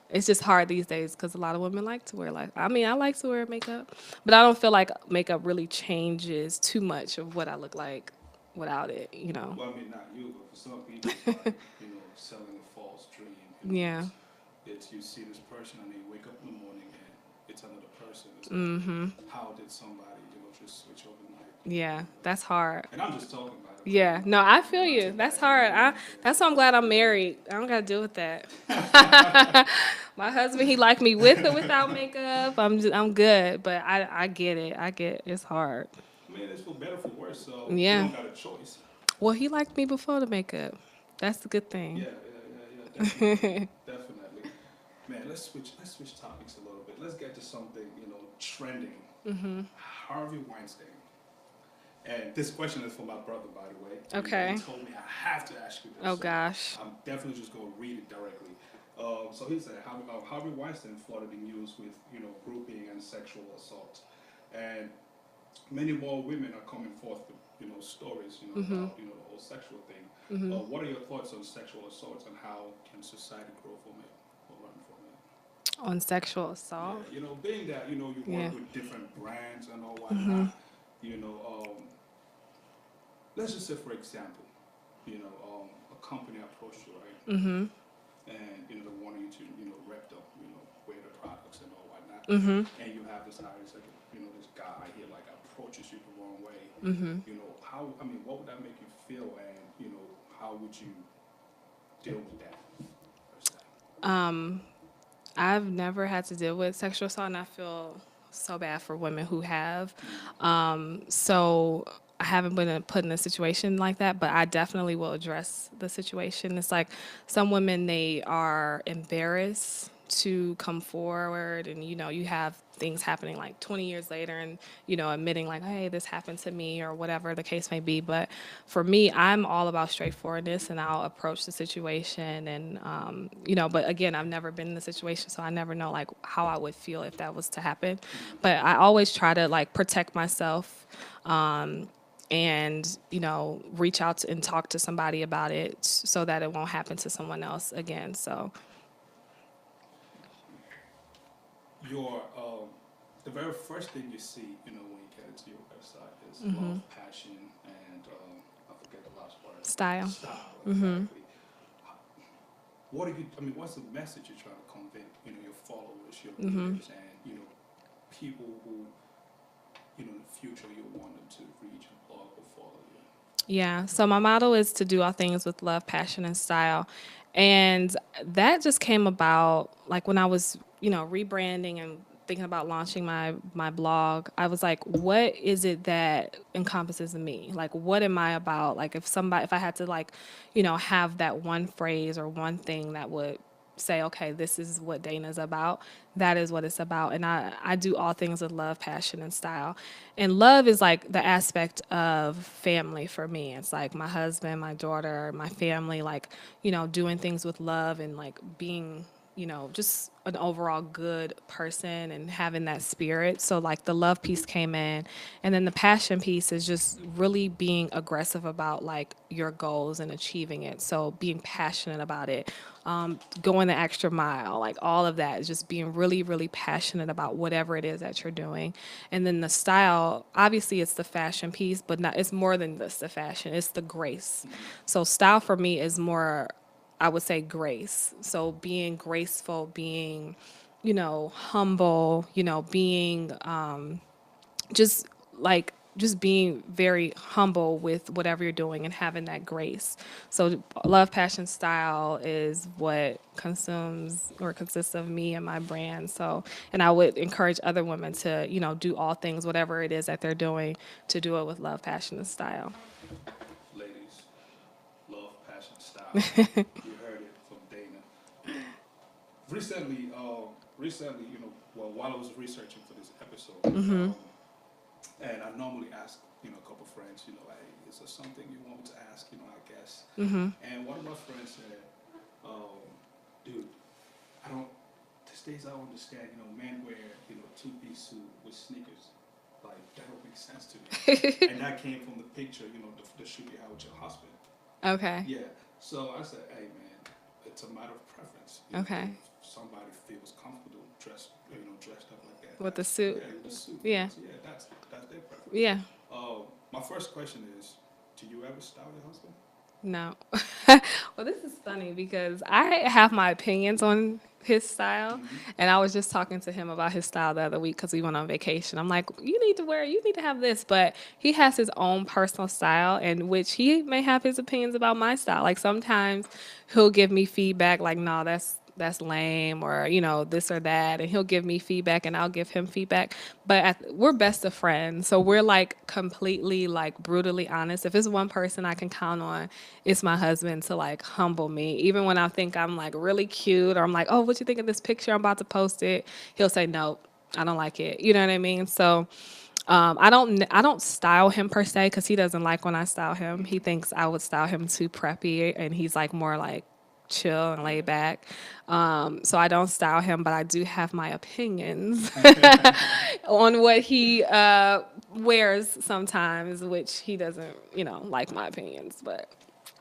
[SPEAKER 1] It's just hard these days because a lot of women like to wear like I mean, I like to wear makeup, but I don't feel like makeup really changes too much of what I look like without it.
[SPEAKER 2] Well, I mean, not you, but for some people, it's like selling a false dream.
[SPEAKER 1] Yeah.
[SPEAKER 2] It's you see this person and you wake up in the morning and it's another person. It's like, how did somebody just switch overnight?
[SPEAKER 1] Yeah, that's hard.
[SPEAKER 2] And I'm just talking about it.
[SPEAKER 1] Yeah, no, I feel
[SPEAKER 2] Not
[SPEAKER 1] you.
[SPEAKER 2] to
[SPEAKER 1] That's
[SPEAKER 2] bash any
[SPEAKER 1] hard.
[SPEAKER 2] woman,
[SPEAKER 1] That's why I'm glad I'm married. I don't got to deal with that. My husband, he liked me with or without makeup. I'm good, but I get it. I get it's hard.
[SPEAKER 2] I mean, it's for better for worse, so you
[SPEAKER 1] Yeah.
[SPEAKER 2] don't got a choice.
[SPEAKER 1] Well, he liked me before the makeup. That's the good
[SPEAKER 2] Yeah,
[SPEAKER 1] thing.
[SPEAKER 2] definitely, definitely. Man, let's switch topics a little bit. Let's get to something trending. Harvey Weinstein. And this question is for my brother, by the way.
[SPEAKER 1] Okay.
[SPEAKER 2] He told me I have to ask you this.
[SPEAKER 1] Oh
[SPEAKER 2] So
[SPEAKER 1] gosh.
[SPEAKER 2] I'm definitely just going to read it directly. So he said Harvey Weinstein flooded the news with grouping and sexual assault, and many more women are coming forth with stories about the whole sexual thing. What are your thoughts on sexual assault and how can society grow from it or learn from it?
[SPEAKER 1] On sexual assault.
[SPEAKER 2] Yeah, being that you
[SPEAKER 1] Yeah.
[SPEAKER 2] work with different brands and all whatnot, you know, let's just say for example, a company approached you, right? And they wanted you to rep them, wear the products and all whatnot, and you have this hiring second, this guy here like approaches you the wrong way. How I mean, what would that make you feel, and how would you deal with that? Per se?
[SPEAKER 1] I've never had to deal with sexual assault, and I feel so bad for women who have. So I haven't been put in a situation like that, but I definitely will address the situation. It's like some women, they are embarrassed to come forward, and you have things happening like 20 years later, and admitting like, hey, this happened to me, or whatever the case may be. But for me, I'm all about straightforwardness, and I'll approach the situation, and but again, I've never been in the situation, so I never know like how I would feel if that was to happen. But I always try to like protect myself, and reach out and talk to somebody about it so that it won't happen to someone else again. So
[SPEAKER 2] Your the very first thing you see, when you get into your website is love, passion, and I forget the last word.
[SPEAKER 1] style.
[SPEAKER 2] Style, exactly. What are you? I mean, what's the message you're trying to convey? Your followers, your readers, and people who, in the future you want them to reach and blog or follow you?
[SPEAKER 1] Yeah. So my motto is to do all things with love, passion, and style. And that just came about like when I was, rebranding and thinking about launching my blog. I was like, what is it that encompasses me? Like what am I about? Like if I had to like, have that one phrase or one thing that would say, okay, this is what Dayna's about. That is what it's about. And I do all things with love, passion, and style. And love is like the aspect of family for me. It's like my husband, my daughter, my family, like, doing things with love and like being, just an overall good person and having that spirit. So like the love piece came in. And then the passion piece is just really being aggressive about like your goals and achieving it. So being passionate about it, going the extra mile, like all of that is just being really, really passionate about whatever it is that you're doing. And then the style, obviously, it's the fashion piece, but not, it's more than just the fashion, it's the grace. So, style for me is more, I would say, grace. So, being graceful, being, humble, being just like just being very humble with whatever you're doing and having that grace. So love, passion, style is what consumes or consists of me and my brand. So, and I would encourage other women to, do all things, whatever it is that they're doing, to do it with love, passion, and style.
[SPEAKER 2] Ladies, love, passion, style. You heard it from Dayna. Recently, well, while I was researching for this episode, and I normally ask, a couple friends, hey, is there something you want me to ask, I guess. And one of my friends said, um, dude, I don't, these days I don't understand, men wear, two-piece suit with sneakers. Like, that don't make sense to me. And that came from the picture, the shoot you had with your husband.
[SPEAKER 1] Okay.
[SPEAKER 2] Yeah. So I said, hey, man, it's a matter of preference.
[SPEAKER 1] Okay.
[SPEAKER 2] If somebody feels comfortable dressed up like that.
[SPEAKER 1] With the suit.
[SPEAKER 2] Yeah, with the suit.
[SPEAKER 1] Yeah.
[SPEAKER 2] Yeah, that's their preference.
[SPEAKER 1] Yeah.
[SPEAKER 2] My first question is, do you ever style your husband?
[SPEAKER 1] No. Well, this is funny because I have my opinions on his style. And I was just talking to him about his style the other week because we went on vacation. I'm like, you need to have this. But he has his own personal style, in which he may have his opinions about my style. Like sometimes he'll give me feedback like, no, that's lame, or this or that, and he'll give me feedback and I'll give him feedback. But we're best of friends, so we're like completely like brutally honest. If it's one person I can count on, it's my husband to like humble me. Even when I think I'm like really cute, or I'm like, oh, what you think of this picture, I'm about to post it, he'll say no, I don't like it. You know what I mean? So I don't style him per se because he doesn't like when I style him. He thinks I would style him too preppy, and he's like more like chill and laid back. So I don't style him, but I do have my opinions on what he wears sometimes, which he doesn't, like my opinions. But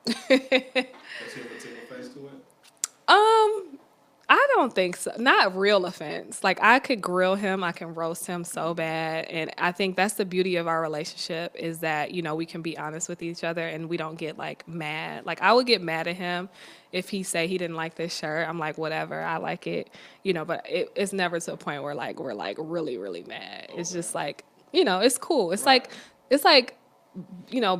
[SPEAKER 2] Does he ever take offense to it?
[SPEAKER 1] um, I don't think so. Not real offense. Like I could grill him, I can roast him so bad, and I think that's the beauty of our relationship is that we can be honest with each other and we don't get like mad. Like I would get mad at him if he say he didn't like this shirt. I'm like whatever, I like it, But it's never to a point where like we're like really really mad. It's just like it's cool. It's like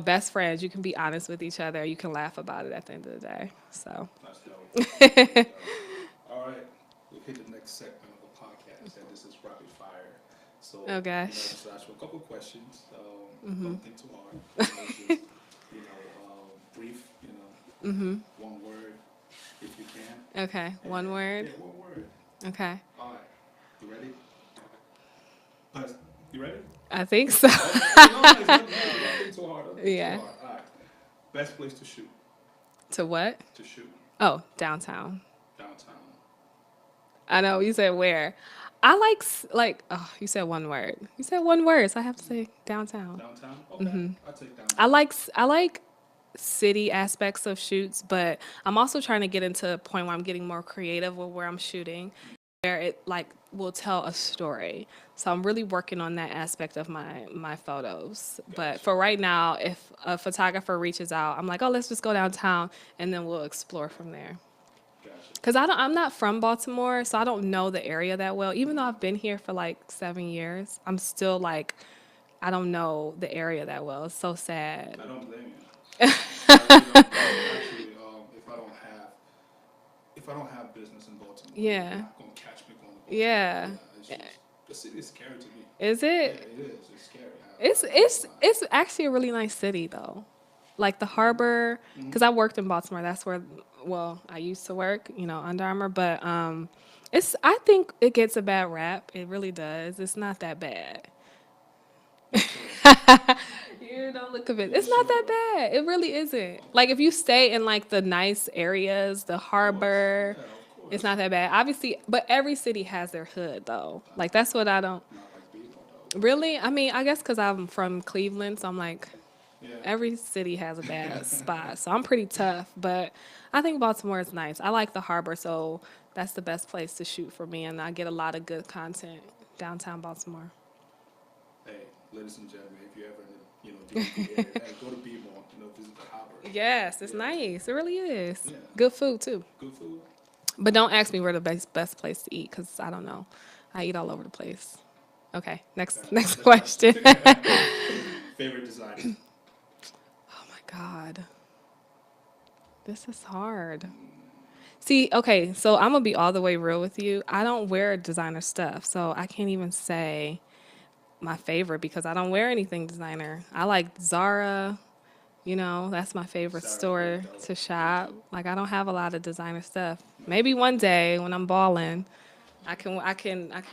[SPEAKER 1] best friends. You can be honest with each other. You can laugh about it at the end of the day. So.
[SPEAKER 2] That's dope. All right, we'll hit the next segment of the podcast, and this is rapid fire. So,
[SPEAKER 1] Oh gosh.
[SPEAKER 2] just ask you a couple questions. Don't think too hard. Just, brief. One word, if you can.
[SPEAKER 1] Okay. One word.
[SPEAKER 2] Yeah, one word.
[SPEAKER 1] Okay.
[SPEAKER 2] All right, you ready? You ready?
[SPEAKER 1] I think so.
[SPEAKER 2] Okay. No, don't think too hard. Don't think
[SPEAKER 1] Yeah.
[SPEAKER 2] Too hard. All right. Best place to shoot.
[SPEAKER 1] To what?
[SPEAKER 2] To shoot
[SPEAKER 1] Oh, downtown.
[SPEAKER 2] downtown.
[SPEAKER 1] I know you said where. I like. Oh, you said one word. You said one word, so I have to say downtown.
[SPEAKER 2] Downtown. Okay, I'll take downtown.
[SPEAKER 1] I like city aspects of shoots, but I'm also trying to get into a point where I'm getting more creative with where I'm shooting, where it like will tell a story. So I'm really working on that aspect of my photos. But for right now, if a photographer reaches out, I'm like, oh, let's just go downtown, and then we'll explore from there.
[SPEAKER 2] Gotcha.
[SPEAKER 1] Because I'm not from Baltimore, so I don't know the area that well. Even though I've been here for like 7 years, I'm still like, I don't know the area that well. It's so sad.
[SPEAKER 2] I don't blame you. Actually, if I don't have business in Baltimore, you're
[SPEAKER 1] Yeah.
[SPEAKER 2] not gonna catch me going to Baltimore.
[SPEAKER 1] Yeah.
[SPEAKER 2] Yeah, it's just the city is scary to me.
[SPEAKER 1] Is
[SPEAKER 2] Yeah,
[SPEAKER 1] it?
[SPEAKER 2] it is. It's scary.
[SPEAKER 1] It's
[SPEAKER 2] I'm not
[SPEAKER 1] it's
[SPEAKER 2] gonna lie.
[SPEAKER 1] it's actually a really nice city though. Like the harbor, because I worked in Baltimore. That's where, well, I used to work, Under Armour. But I think it gets a bad rap. It really does. It's not that bad.
[SPEAKER 2] You sure?
[SPEAKER 1] You don't look of it.
[SPEAKER 2] You
[SPEAKER 1] It's not that
[SPEAKER 2] sure?
[SPEAKER 1] bad. It really isn't. Like if you stay in like the nice areas, the
[SPEAKER 2] Of course.
[SPEAKER 1] harbor,
[SPEAKER 2] Yeah, of
[SPEAKER 1] it's
[SPEAKER 2] course.
[SPEAKER 1] not that bad. Obviously, but every city has their hood though. Like that's what I don't
[SPEAKER 2] Not like people though.
[SPEAKER 1] really. I mean, I guess because I'm from Cleveland, so I'm like
[SPEAKER 2] Yeah.
[SPEAKER 1] every city has a bad spot. So I'm pretty tough, but I think Baltimore is nice. I like the harbor, so that's the best place to shoot for me, and I get a lot of good content downtown Baltimore.
[SPEAKER 2] Hey, ladies and gentlemen, if you ever in the DMV area, hey, go to B-Mall, visit the harbor.
[SPEAKER 1] Yes, it's
[SPEAKER 2] Yeah.
[SPEAKER 1] nice. It really is.
[SPEAKER 2] Yeah.
[SPEAKER 1] Good food too.
[SPEAKER 2] Good food.
[SPEAKER 1] But don't ask me where the best place to eat because I don't know. I eat all over the place. Okay, next
[SPEAKER 2] Next
[SPEAKER 1] question.
[SPEAKER 2] question. Favorite designer.
[SPEAKER 1] Oh my God, this is hard. See, okay, so I'm gonna be all the way real with you. I don't wear designer stuff, so I can't even say my favorite because I don't wear anything designer. I like Zara. That's my favorite
[SPEAKER 2] Zara's pretty
[SPEAKER 1] store
[SPEAKER 2] dope.
[SPEAKER 1] to
[SPEAKER 2] Me
[SPEAKER 1] shop.
[SPEAKER 2] too.
[SPEAKER 1] Like I don't have a lot of designer stuff. Maybe one day when I'm balling, I can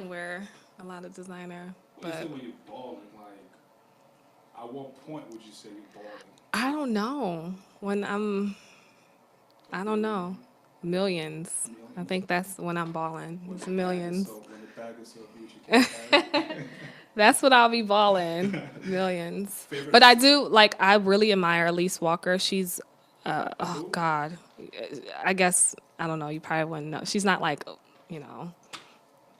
[SPEAKER 1] wear a lot of designer,
[SPEAKER 2] When you say
[SPEAKER 1] but
[SPEAKER 2] when you're balling, like, at what point would you say you're balling?
[SPEAKER 1] I don't know.
[SPEAKER 2] A
[SPEAKER 1] I don't
[SPEAKER 2] billion,
[SPEAKER 1] know. Millions. I
[SPEAKER 2] millions?
[SPEAKER 1] think that's when I'm balling. It's millions.
[SPEAKER 2] When the bag is so huge, you can't carry it.
[SPEAKER 1] That's what I'll be balling. Millions.
[SPEAKER 2] Favorite
[SPEAKER 1] But I
[SPEAKER 2] food?
[SPEAKER 1] do like I really admire Elise Walker. She's oh
[SPEAKER 2] Who?
[SPEAKER 1] God. I guess I don't know, you probably wouldn't know. She's not like, you know,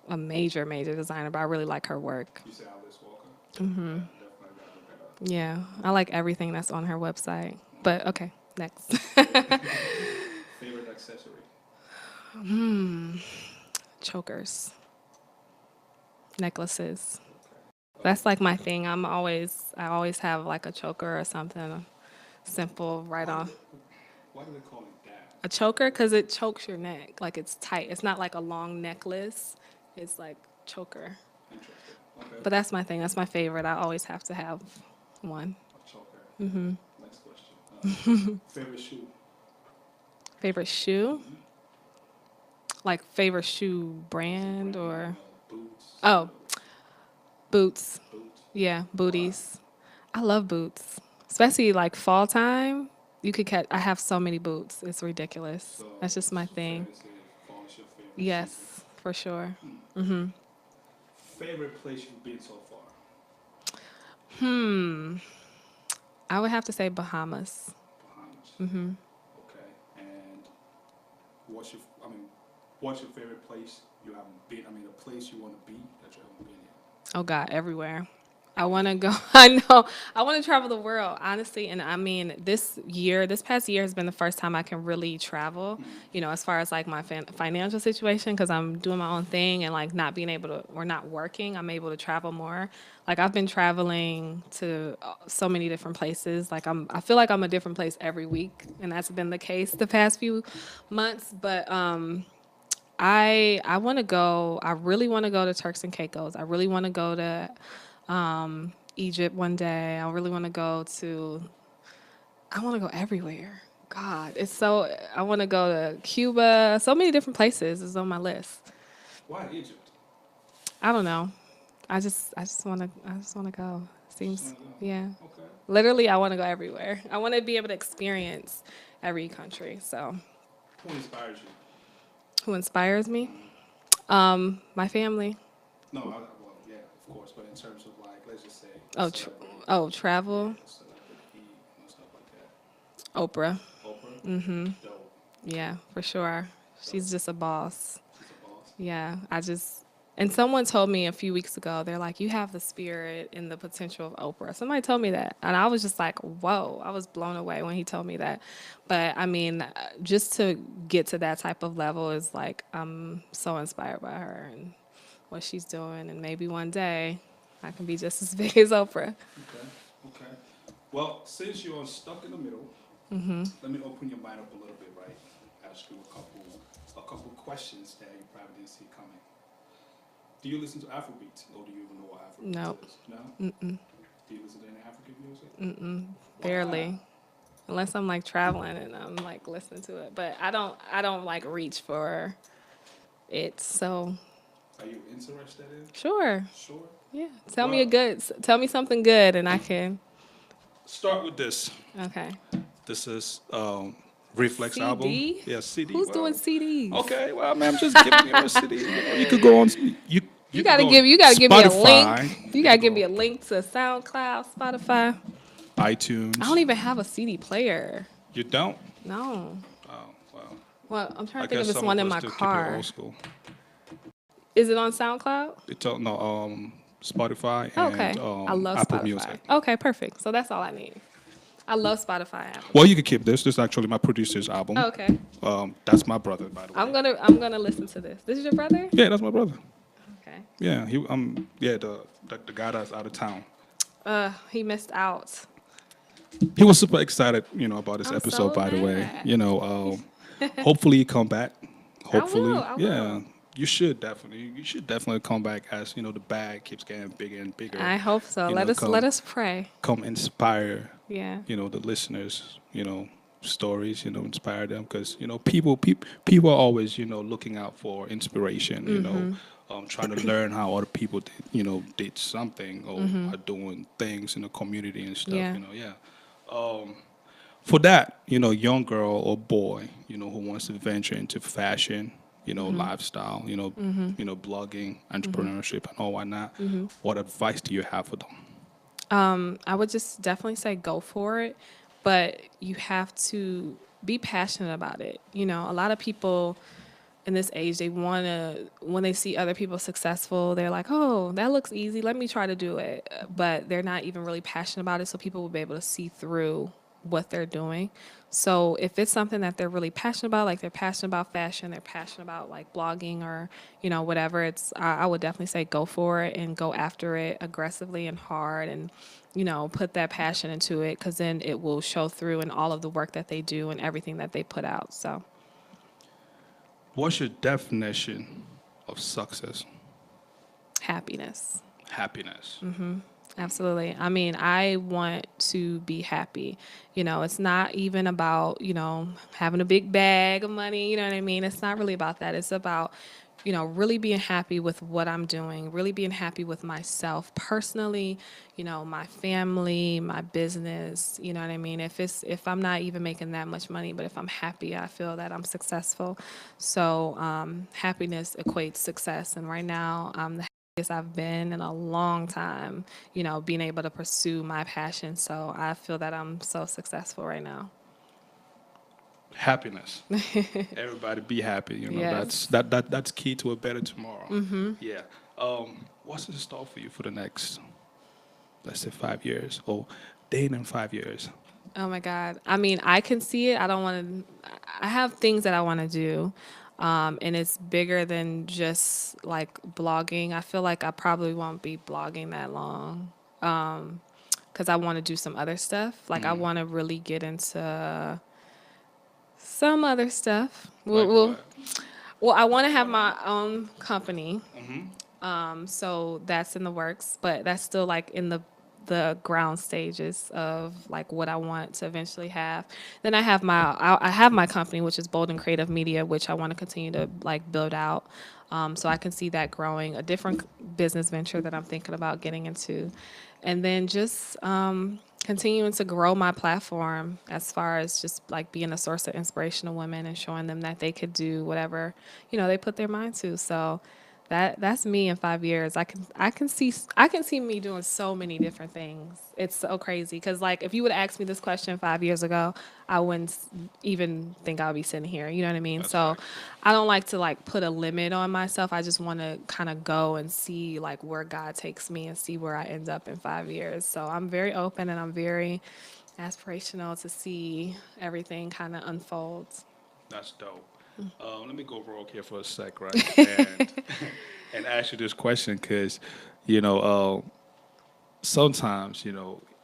[SPEAKER 1] a major designer, but I really like her work.
[SPEAKER 2] You say Alice Walker? Mm-hmm. Definitely gotta look that up.
[SPEAKER 1] Yeah. I like everything that's on her website. But okay, next.
[SPEAKER 2] Favorite accessory?
[SPEAKER 1] Chokers. Necklaces.
[SPEAKER 2] Okay.
[SPEAKER 1] That's like my thing. I always have like a choker or something simple right
[SPEAKER 2] Why do
[SPEAKER 1] on.
[SPEAKER 2] they, why do they call it that?
[SPEAKER 1] A choker because it chokes your neck. Like it's tight. It's not like a long necklace. It's like choker.
[SPEAKER 2] Interesting. Okay.
[SPEAKER 1] But that's my thing. That's my favorite. I always have to have one.
[SPEAKER 2] A choker. Next question. Favorite shoe?
[SPEAKER 1] Favorite shoe? Like favorite shoe brand or
[SPEAKER 2] Boots.
[SPEAKER 1] oh, boots.
[SPEAKER 2] Boots.
[SPEAKER 1] Yeah,
[SPEAKER 2] Why?
[SPEAKER 1] booties. I love boots. Especially like fall time. You could catch I have so many boots. It's ridiculous.
[SPEAKER 2] So,
[SPEAKER 1] That's just my
[SPEAKER 2] so fair
[SPEAKER 1] thing.
[SPEAKER 2] to say fall is your favorite season.
[SPEAKER 1] Yes, for sure.
[SPEAKER 2] Favorite place you've been so far?
[SPEAKER 1] I would have to say Bahamas.
[SPEAKER 2] Bahamas. Okay. And what's your, I mean, what's your favorite place you haven't been? I mean, a place you want to be that you haven't been yet.
[SPEAKER 1] Oh God, everywhere. I want to go. I know. I want to travel the world, honestly. And I mean, this past year has been the first time I can really travel, as far as like my financial situation, because I'm doing my own thing and like not being able to, or not working, I'm able to travel more. Like I've been traveling to so many different places. Like I feel like I'm a different place every week. And that's been the case the past few months. But, I want to go. I really want to go to Turks and Caicos. I really want to go to Egypt one day. I really want to go to. I want to go everywhere. God, it's so. I want to go to Cuba. So many different places is on my list.
[SPEAKER 2] Why Egypt?
[SPEAKER 1] I don't know. I just want to go.
[SPEAKER 2] Just
[SPEAKER 1] Seems,
[SPEAKER 2] want to go.
[SPEAKER 1] yeah.
[SPEAKER 2] Okay.
[SPEAKER 1] Literally, I want to go everywhere. I want to be able to experience every country. So,
[SPEAKER 2] Who inspires you?
[SPEAKER 1] who inspires me? My family.
[SPEAKER 2] No, well, yeah, of course, but in terms of like, let's just say,
[SPEAKER 1] Oh, travel.
[SPEAKER 2] celebrity, stuff like
[SPEAKER 1] Oprah.
[SPEAKER 2] that. Oprah. Dope.
[SPEAKER 1] Yeah, for sure. She's
[SPEAKER 2] Dope.
[SPEAKER 1] just a boss.
[SPEAKER 2] She's a boss.
[SPEAKER 1] Yeah, I just And someone told me a few weeks ago, they're like, you have the spirit and the potential of Oprah. Somebody told me that. And I was just like, whoa, I was blown away when he told me that. But I mean, just to get to that type of level is like, I'm so inspired by her and what she's doing. And maybe one day I can be just as big as Oprah.
[SPEAKER 2] Okay, okay. Well, since you're stuck in the middle, let me open your mind up a little bit, right? Ask you a couple questions that you probably didn't see coming. Do you listen to Afrobeats, or do you even know what Afrobeats
[SPEAKER 1] Nope.
[SPEAKER 2] is? No.
[SPEAKER 1] Mm-mm.
[SPEAKER 2] Do you listen to any African music?
[SPEAKER 1] Mm-mm.
[SPEAKER 2] Why not?
[SPEAKER 1] Barely. Unless I'm like traveling and I'm like listening to it. But I don't like reach for it. So
[SPEAKER 2] Are you interested in?
[SPEAKER 1] sure.
[SPEAKER 2] Sure.
[SPEAKER 1] Yeah.
[SPEAKER 2] Well,
[SPEAKER 1] Tell me something good and I can.
[SPEAKER 2] start with this.
[SPEAKER 1] Okay.
[SPEAKER 2] This is Reflex album.
[SPEAKER 1] CD?
[SPEAKER 2] Yeah, CD.
[SPEAKER 1] Who's doing
[SPEAKER 2] Well,
[SPEAKER 1] CDs?
[SPEAKER 2] okay. Well, man, I'm just giving you a CD. You could go on. You could go on
[SPEAKER 1] You gotta give me a link.
[SPEAKER 2] Spotify.
[SPEAKER 1] You
[SPEAKER 2] You
[SPEAKER 1] gotta
[SPEAKER 2] could
[SPEAKER 1] give me
[SPEAKER 2] go
[SPEAKER 1] a link to SoundCloud, Spotify. I
[SPEAKER 2] iTunes.
[SPEAKER 1] don't even have a CD player.
[SPEAKER 2] You don't?
[SPEAKER 1] No.
[SPEAKER 2] Oh well.
[SPEAKER 1] Well, I'm trying
[SPEAKER 2] I
[SPEAKER 1] to think
[SPEAKER 2] guess
[SPEAKER 1] of this
[SPEAKER 2] some
[SPEAKER 1] one
[SPEAKER 2] of
[SPEAKER 1] in
[SPEAKER 2] us
[SPEAKER 1] my
[SPEAKER 2] still keep it
[SPEAKER 1] car.
[SPEAKER 2] old school.
[SPEAKER 1] Is it on SoundCloud?
[SPEAKER 2] It's no Spotify
[SPEAKER 1] Oh,
[SPEAKER 2] and
[SPEAKER 1] okay. I love
[SPEAKER 2] Apple
[SPEAKER 1] Spotify.
[SPEAKER 2] Music.
[SPEAKER 1] Okay, perfect. So that's all I need. I love Spotify and Apple
[SPEAKER 2] Well, you
[SPEAKER 1] Music.
[SPEAKER 2] can keep this. This is actually my producer's album.
[SPEAKER 1] Oh, okay.
[SPEAKER 2] That's my brother, by the way.
[SPEAKER 1] I'm gonna listen to this. This is your brother?
[SPEAKER 2] Yeah, that's my brother.
[SPEAKER 1] Okay.
[SPEAKER 2] Yeah, the guy that's out of town.
[SPEAKER 1] He missed out.
[SPEAKER 2] He was super excited, about this
[SPEAKER 1] I'm
[SPEAKER 2] episode.
[SPEAKER 1] so
[SPEAKER 2] By the way,
[SPEAKER 1] mad.
[SPEAKER 2] hopefully he come back.
[SPEAKER 1] I will.
[SPEAKER 2] Hopefully,
[SPEAKER 1] I
[SPEAKER 2] yeah,
[SPEAKER 1] will.
[SPEAKER 2] you should definitely. You should definitely come back as the bag keeps getting bigger and bigger.
[SPEAKER 1] I hope so. Let
[SPEAKER 2] Come
[SPEAKER 1] us pray.
[SPEAKER 2] come inspire,
[SPEAKER 1] Yeah.
[SPEAKER 2] the listeners. Stories. Inspire them because people are always looking out for inspiration. Trying to learn how other people did something or are doing things in the community and stuff.
[SPEAKER 1] Yeah.
[SPEAKER 2] Yeah. For that, young girl or boy, who wants to venture into fashion, lifestyle, blogging, entrepreneurship, and all whatnot, what advice do you have for them?
[SPEAKER 1] I would just definitely say go for it, but you have to be passionate about it. A lot of people in this age, they want to, when they see other people successful, they're like, oh, that looks easy. Let me try to do it. But they're not even really passionate about it. So people will be able to see through what they're doing. So if it's something that they're really passionate about, like they're passionate about fashion, they're passionate about like blogging or, whatever, I would definitely say go for it and go after it aggressively and hard and, put that passion into it because then it will show through in all of the work that they do and everything that they put out. So.
[SPEAKER 2] What's your definition of success?
[SPEAKER 1] Happiness.
[SPEAKER 2] Happiness.
[SPEAKER 1] Absolutely. I mean, I want to be happy. It's not even about, having a big bag of money. You know what I mean? It's not really about that. It's about, really being happy with what I'm doing, really being happy with myself personally, my family, my business. You know what I mean? If I'm not even making that much money, but if I'm happy, I feel that I'm successful. So happiness equates success. And right now, I'm the happiest I've been in a long time, being able to pursue my passion. So I feel that I'm so successful right now.
[SPEAKER 2] Happiness. Everybody be happy. That's
[SPEAKER 1] Yes.
[SPEAKER 2] that's key to a better tomorrow. Yeah. What's in store for you for the next, let's say, 5 years or Dayna in 5 years?
[SPEAKER 1] Oh my God. I mean, I can see it. I don't want to, I have things that I want to do. And it's bigger than just like blogging. I feel like I probably won't be blogging that long. Because I want to do some other stuff. Like, I want to really get into some other stuff.
[SPEAKER 2] Like what?
[SPEAKER 1] Well, I want to have my own company.
[SPEAKER 2] Mm-hmm.
[SPEAKER 1] So that's in the works, but that's still like in the ground stages of like what I want to eventually have. Then I have my company, which is Bolden Creative Media, which I want to continue to like build out. So I can see that growing, a different business venture that I'm thinking about getting into, and then just continuing to grow my platform as far as just like being a source of inspiration to women and showing them that they could do whatever they put their mind to. So That's me in 5 years. I can see me doing so many different things. It's so crazy because like if you would ask me this question 5 years ago, I wouldn't even think I would be sitting here. You know what I mean?
[SPEAKER 2] That's
[SPEAKER 1] So
[SPEAKER 2] facts.
[SPEAKER 1] I don't like to like put a limit on myself. I just want to kind of go and see like where God takes me and see where I end up in 5 years. So I'm very open and I'm very aspirational to see everything kind of unfolds.
[SPEAKER 2] That's dope. Let me go rogue here for a sec, right? And and ask you this question because, you know, sometimes,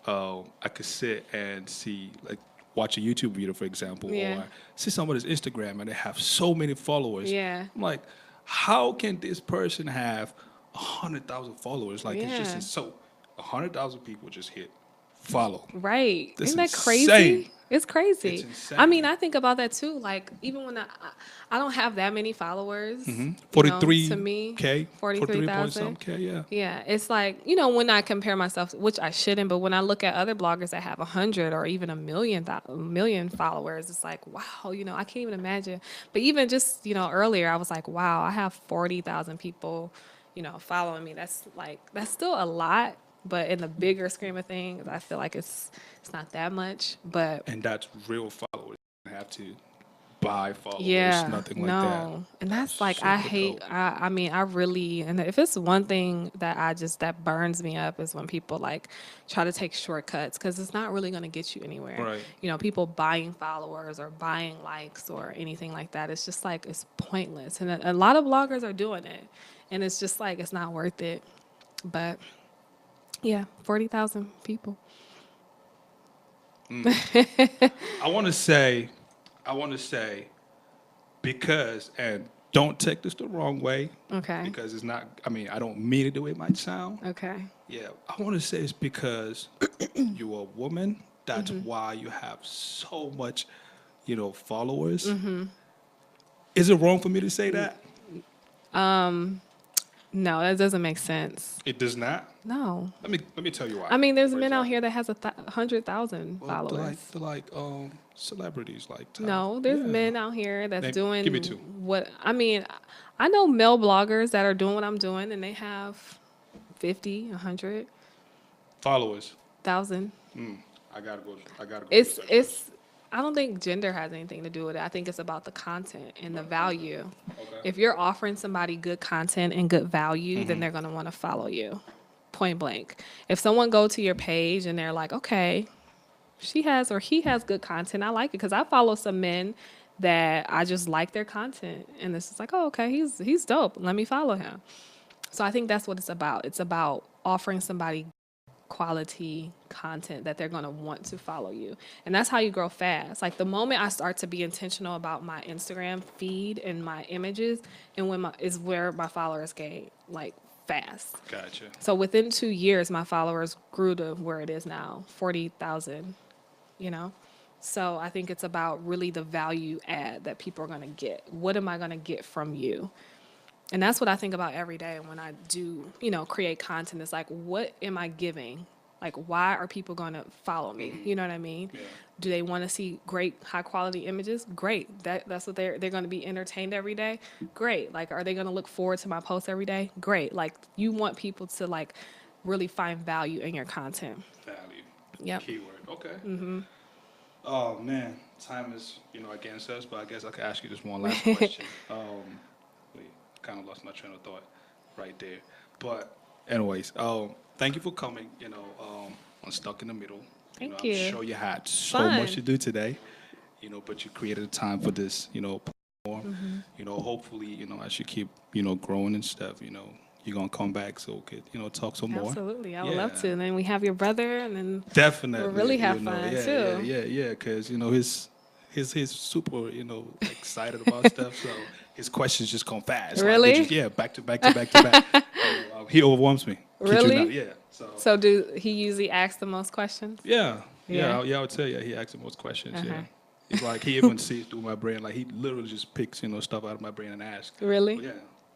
[SPEAKER 2] I could sit and see, like, watch a YouTube video, for example,
[SPEAKER 1] Yeah.
[SPEAKER 2] or see somebody's Instagram and they have so many followers.
[SPEAKER 1] Yeah.
[SPEAKER 2] I'm like, how can this person have 100,000 followers? Like, it's just
[SPEAKER 1] Yeah.
[SPEAKER 2] so 100,000 people just hit follow.
[SPEAKER 1] Right.
[SPEAKER 2] That's
[SPEAKER 1] Isn't that
[SPEAKER 2] insane.
[SPEAKER 1] crazy? It's
[SPEAKER 2] It's
[SPEAKER 1] crazy. I mean,
[SPEAKER 2] insane.
[SPEAKER 1] I think about that too. Like, even when I don't have that many followers, to me,
[SPEAKER 2] 43K, 43 point
[SPEAKER 1] 43,000.
[SPEAKER 2] something K, yeah.
[SPEAKER 1] Yeah. It's like, when I compare myself, which I shouldn't, but when I look at other bloggers that have 100 or even a million followers, it's like, wow, I can't even imagine. But even just, earlier, I was like, wow, I have 40,000 people, following me. That's still a lot. But in the bigger scheme of things, I feel like it's not that much. But
[SPEAKER 2] And that's real followers. You don't have to buy followers,
[SPEAKER 1] yeah,
[SPEAKER 2] nothing like that.
[SPEAKER 1] no. And
[SPEAKER 2] That's
[SPEAKER 1] that's like I
[SPEAKER 2] super
[SPEAKER 1] hate
[SPEAKER 2] dope.
[SPEAKER 1] I mean, I really, and if it's one thing that that burns me up is when people like try to take shortcuts cuz it's not really going to get you anywhere.
[SPEAKER 2] Right.
[SPEAKER 1] People buying followers or buying likes or anything like that. It's just like it's pointless. And a lot of bloggers are doing it. And it's just like it's not worth it. But yeah, 40,000 people.
[SPEAKER 2] I want to say, I want to say, because, and don't take this the wrong way,
[SPEAKER 1] Okay.
[SPEAKER 2] because it's not, I mean, I don't mean it the way it might sound.
[SPEAKER 1] Okay.
[SPEAKER 2] Yeah, I want to say it's because you're a woman. That's why you have so much, followers. Is it wrong for me to say that?
[SPEAKER 1] No, that doesn't make sense.
[SPEAKER 2] It does not.
[SPEAKER 1] No.
[SPEAKER 2] Let me tell you why.
[SPEAKER 1] I mean, there's
[SPEAKER 2] For
[SPEAKER 1] men out
[SPEAKER 2] example.
[SPEAKER 1] here that has 100,000
[SPEAKER 2] Well,
[SPEAKER 1] followers.
[SPEAKER 2] they're like celebrities, like
[SPEAKER 1] No, there's
[SPEAKER 2] yeah.
[SPEAKER 1] men out here that's doing
[SPEAKER 2] Give me two
[SPEAKER 1] what I mean. I know male bloggers that are doing what I'm doing, and they have 50, 100,000.
[SPEAKER 2] followers. I gotta go. I gotta go
[SPEAKER 1] It's
[SPEAKER 2] research this.
[SPEAKER 1] it's. I don't think gender has anything to do with it. I think it's about the content and the value.
[SPEAKER 2] Okay.
[SPEAKER 1] If you're offering somebody good content and good value, then they're gonna want to follow you. Point blank. If someone go to your page and they're like, okay, she has or he has good content, I like it because I follow some men that I just like their content, and this is like, oh, okay, he's dope. Let me follow him. So I think that's what it's about. It's about offering somebody quality content that they're going to want to follow you. And that's how you grow fast. Like the moment I start to be intentional about my Instagram feed and my images and is where my followers gain like fast.
[SPEAKER 2] Gotcha.
[SPEAKER 1] So within 2 years my followers grew to where it is now, 40,000, you know? So I think it's about really the value add that people are going to get. What am I going to get from you? And that's what I think about every day when I do, create content. It's like, what am I giving? Like, why are people going to follow me? You know what I mean?
[SPEAKER 2] Yeah.
[SPEAKER 1] Do they want to see great, high quality images? Great. That's what they're going to be entertained every day. Great. Like, are they going to look forward to my posts every day? Great. Like, you want people to like really find value in your content.
[SPEAKER 2] Value.
[SPEAKER 1] Yep.
[SPEAKER 2] Keyword. Okay. Oh man, time is against us, but I guess I could ask you this one last question. Wait, kind of lost my train of thought right there. But anyways, thank you for coming. On Stuck in the Middle.
[SPEAKER 1] Thank
[SPEAKER 2] I'm
[SPEAKER 1] you.
[SPEAKER 2] sure you had so
[SPEAKER 1] Fun.
[SPEAKER 2] much to do today. But you created a time for this. Platform. Hopefully, as you keep, growing and stuff, you're gonna come back so we could, talk some more.
[SPEAKER 1] Absolutely. I would love
[SPEAKER 2] Yeah.
[SPEAKER 1] to. And then we have your brother, and then
[SPEAKER 2] Definitely.
[SPEAKER 1] we'll really have fun,
[SPEAKER 2] yeah,
[SPEAKER 1] too.
[SPEAKER 2] Yeah. Because he's super excited about stuff. So his questions just come fast. Like,
[SPEAKER 1] Really?
[SPEAKER 2] back to back to back to back. He overwhelms me. Kid you
[SPEAKER 1] Really?
[SPEAKER 2] not. Yeah. So.
[SPEAKER 1] So do he usually ask the most questions?
[SPEAKER 2] Yeah.
[SPEAKER 1] Yeah.
[SPEAKER 2] I would say he asks the most questions.
[SPEAKER 1] Uh-huh.
[SPEAKER 2] Yeah. It's like he even sees through my brain. Like he literally just picks stuff out of my brain and asks.
[SPEAKER 1] Really?
[SPEAKER 2] But yeah.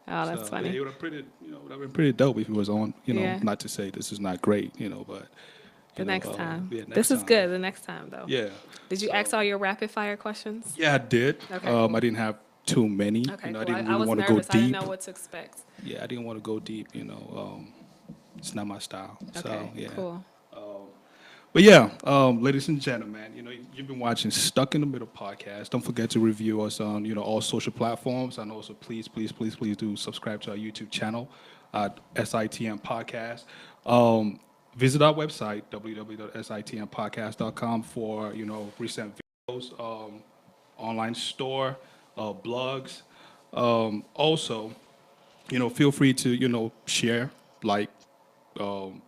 [SPEAKER 1] Oh, that's
[SPEAKER 2] So,
[SPEAKER 1] funny.
[SPEAKER 2] Yeah, it would have been pretty dope if he was on.
[SPEAKER 1] Yeah.
[SPEAKER 2] Not to say this is not great. But.
[SPEAKER 1] The next time.
[SPEAKER 2] Yeah, next
[SPEAKER 1] This is
[SPEAKER 2] time.
[SPEAKER 1] good. The next time, though.
[SPEAKER 2] Yeah.
[SPEAKER 1] Did you
[SPEAKER 2] So-
[SPEAKER 1] ask all your rapid fire questions?
[SPEAKER 2] Yeah, I did.
[SPEAKER 1] Okay, cool.
[SPEAKER 2] I didn't have too many.
[SPEAKER 1] Okay,
[SPEAKER 2] I
[SPEAKER 1] cool.
[SPEAKER 2] didn't
[SPEAKER 1] I
[SPEAKER 2] really
[SPEAKER 1] was
[SPEAKER 2] want to go
[SPEAKER 1] nervous. I didn't
[SPEAKER 2] deep.
[SPEAKER 1] know what to expect.
[SPEAKER 2] Yeah, I didn't want to go deep. It's not my style. So
[SPEAKER 1] Okay,
[SPEAKER 2] yeah.
[SPEAKER 1] cool.
[SPEAKER 2] But yeah, ladies and gentlemen, you've been watching Stuck in the Middle podcast. Don't forget to review us on, all social platforms, and also please, please, please, please do subscribe to our YouTube channel at SITM Podcast. Visit our website www.sitmpodcast.com for recent videos, online store, blogs. Also, feel free to share, like, um,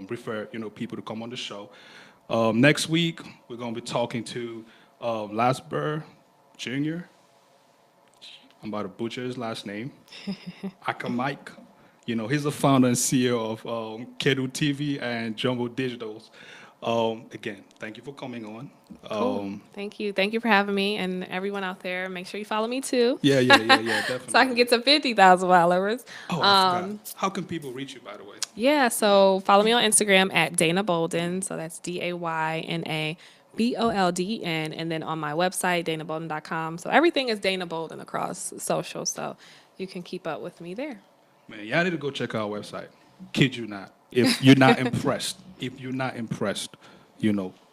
[SPEAKER 2] refer people to come on the show. Next week we're gonna be talking to Lasber Jr. I'm about to butcher his last name. Akamike. He's the founder and CEO of Kedu TV and Jumbo Digitals. Again, thank you for coming on.
[SPEAKER 1] Cool. Thank you. Thank you for having me. And everyone out there, make sure you follow me too.
[SPEAKER 2] Yeah,
[SPEAKER 1] So I can
[SPEAKER 2] definitely.
[SPEAKER 1] get to 50,000 followers.
[SPEAKER 2] Oh, I forgot. How can people reach you, by the way?
[SPEAKER 1] Yeah, so follow me on Instagram at Dayna Bolden. So that's DaynaBolden. And then on my website, daynabolden.com. So everything is Dayna Bolden across social. So you can keep up with me there.
[SPEAKER 2] Man, y'all need to go check out our website. Kid you not. If you're not impressed,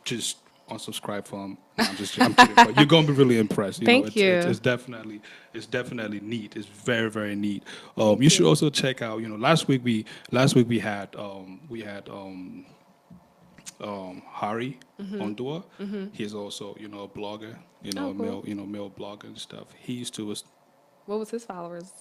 [SPEAKER 2] just unsubscribe from. No, I'm kidding. But you're gonna be really impressed.
[SPEAKER 1] Thank you.
[SPEAKER 2] It's definitely neat. It's very, very neat.
[SPEAKER 1] Thank
[SPEAKER 2] You should
[SPEAKER 1] you.
[SPEAKER 2] also check out. Last week we had Hari on Dua. He's also a blogger.
[SPEAKER 1] Oh,
[SPEAKER 2] A
[SPEAKER 1] cool.
[SPEAKER 2] male blogger and stuff. He used to
[SPEAKER 1] What was his followers?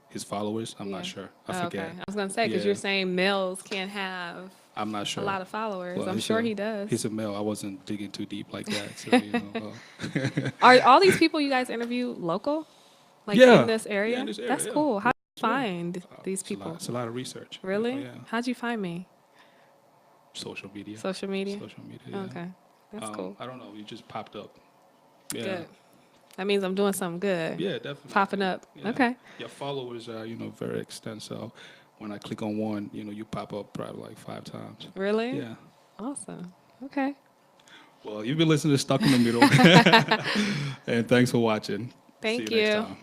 [SPEAKER 2] his followers. I'm
[SPEAKER 1] Yeah.
[SPEAKER 2] not sure. I
[SPEAKER 1] Oh,
[SPEAKER 2] forget.
[SPEAKER 1] okay. I was going to say, because
[SPEAKER 2] Yeah.
[SPEAKER 1] you're saying males can't have
[SPEAKER 2] I'm not
[SPEAKER 1] a
[SPEAKER 2] sure.
[SPEAKER 1] lot of followers.
[SPEAKER 2] Well,
[SPEAKER 1] I'm sure he does.
[SPEAKER 2] He's a male. I wasn't digging too deep like that. So,
[SPEAKER 1] Are all these people you guys interview local? Like
[SPEAKER 2] yeah.
[SPEAKER 1] in this area?
[SPEAKER 2] Yeah, in this area,
[SPEAKER 1] That's
[SPEAKER 2] yeah.
[SPEAKER 1] cool. How did you
[SPEAKER 2] Yeah.
[SPEAKER 1] find these people?
[SPEAKER 2] It's a lot of research.
[SPEAKER 1] Really?
[SPEAKER 2] Yeah.
[SPEAKER 1] How'd you find me?
[SPEAKER 2] Social media.
[SPEAKER 1] Social media?
[SPEAKER 2] Social media. Yeah.
[SPEAKER 1] Okay. That's cool.
[SPEAKER 2] I don't know. You just popped up. Yeah.
[SPEAKER 1] Good. That means I'm doing something good.
[SPEAKER 2] Yeah, definitely.
[SPEAKER 1] Popping up.
[SPEAKER 2] Yeah.
[SPEAKER 1] Okay.
[SPEAKER 2] Your followers are, very extensive. When I click on one, you pop up probably like 5 times.
[SPEAKER 1] Really?
[SPEAKER 2] Yeah.
[SPEAKER 1] Awesome. Okay.
[SPEAKER 2] Well, you've been listening to Stuck in the Middle. And thanks for watching.
[SPEAKER 1] Thank
[SPEAKER 2] See you
[SPEAKER 1] you.
[SPEAKER 2] next time.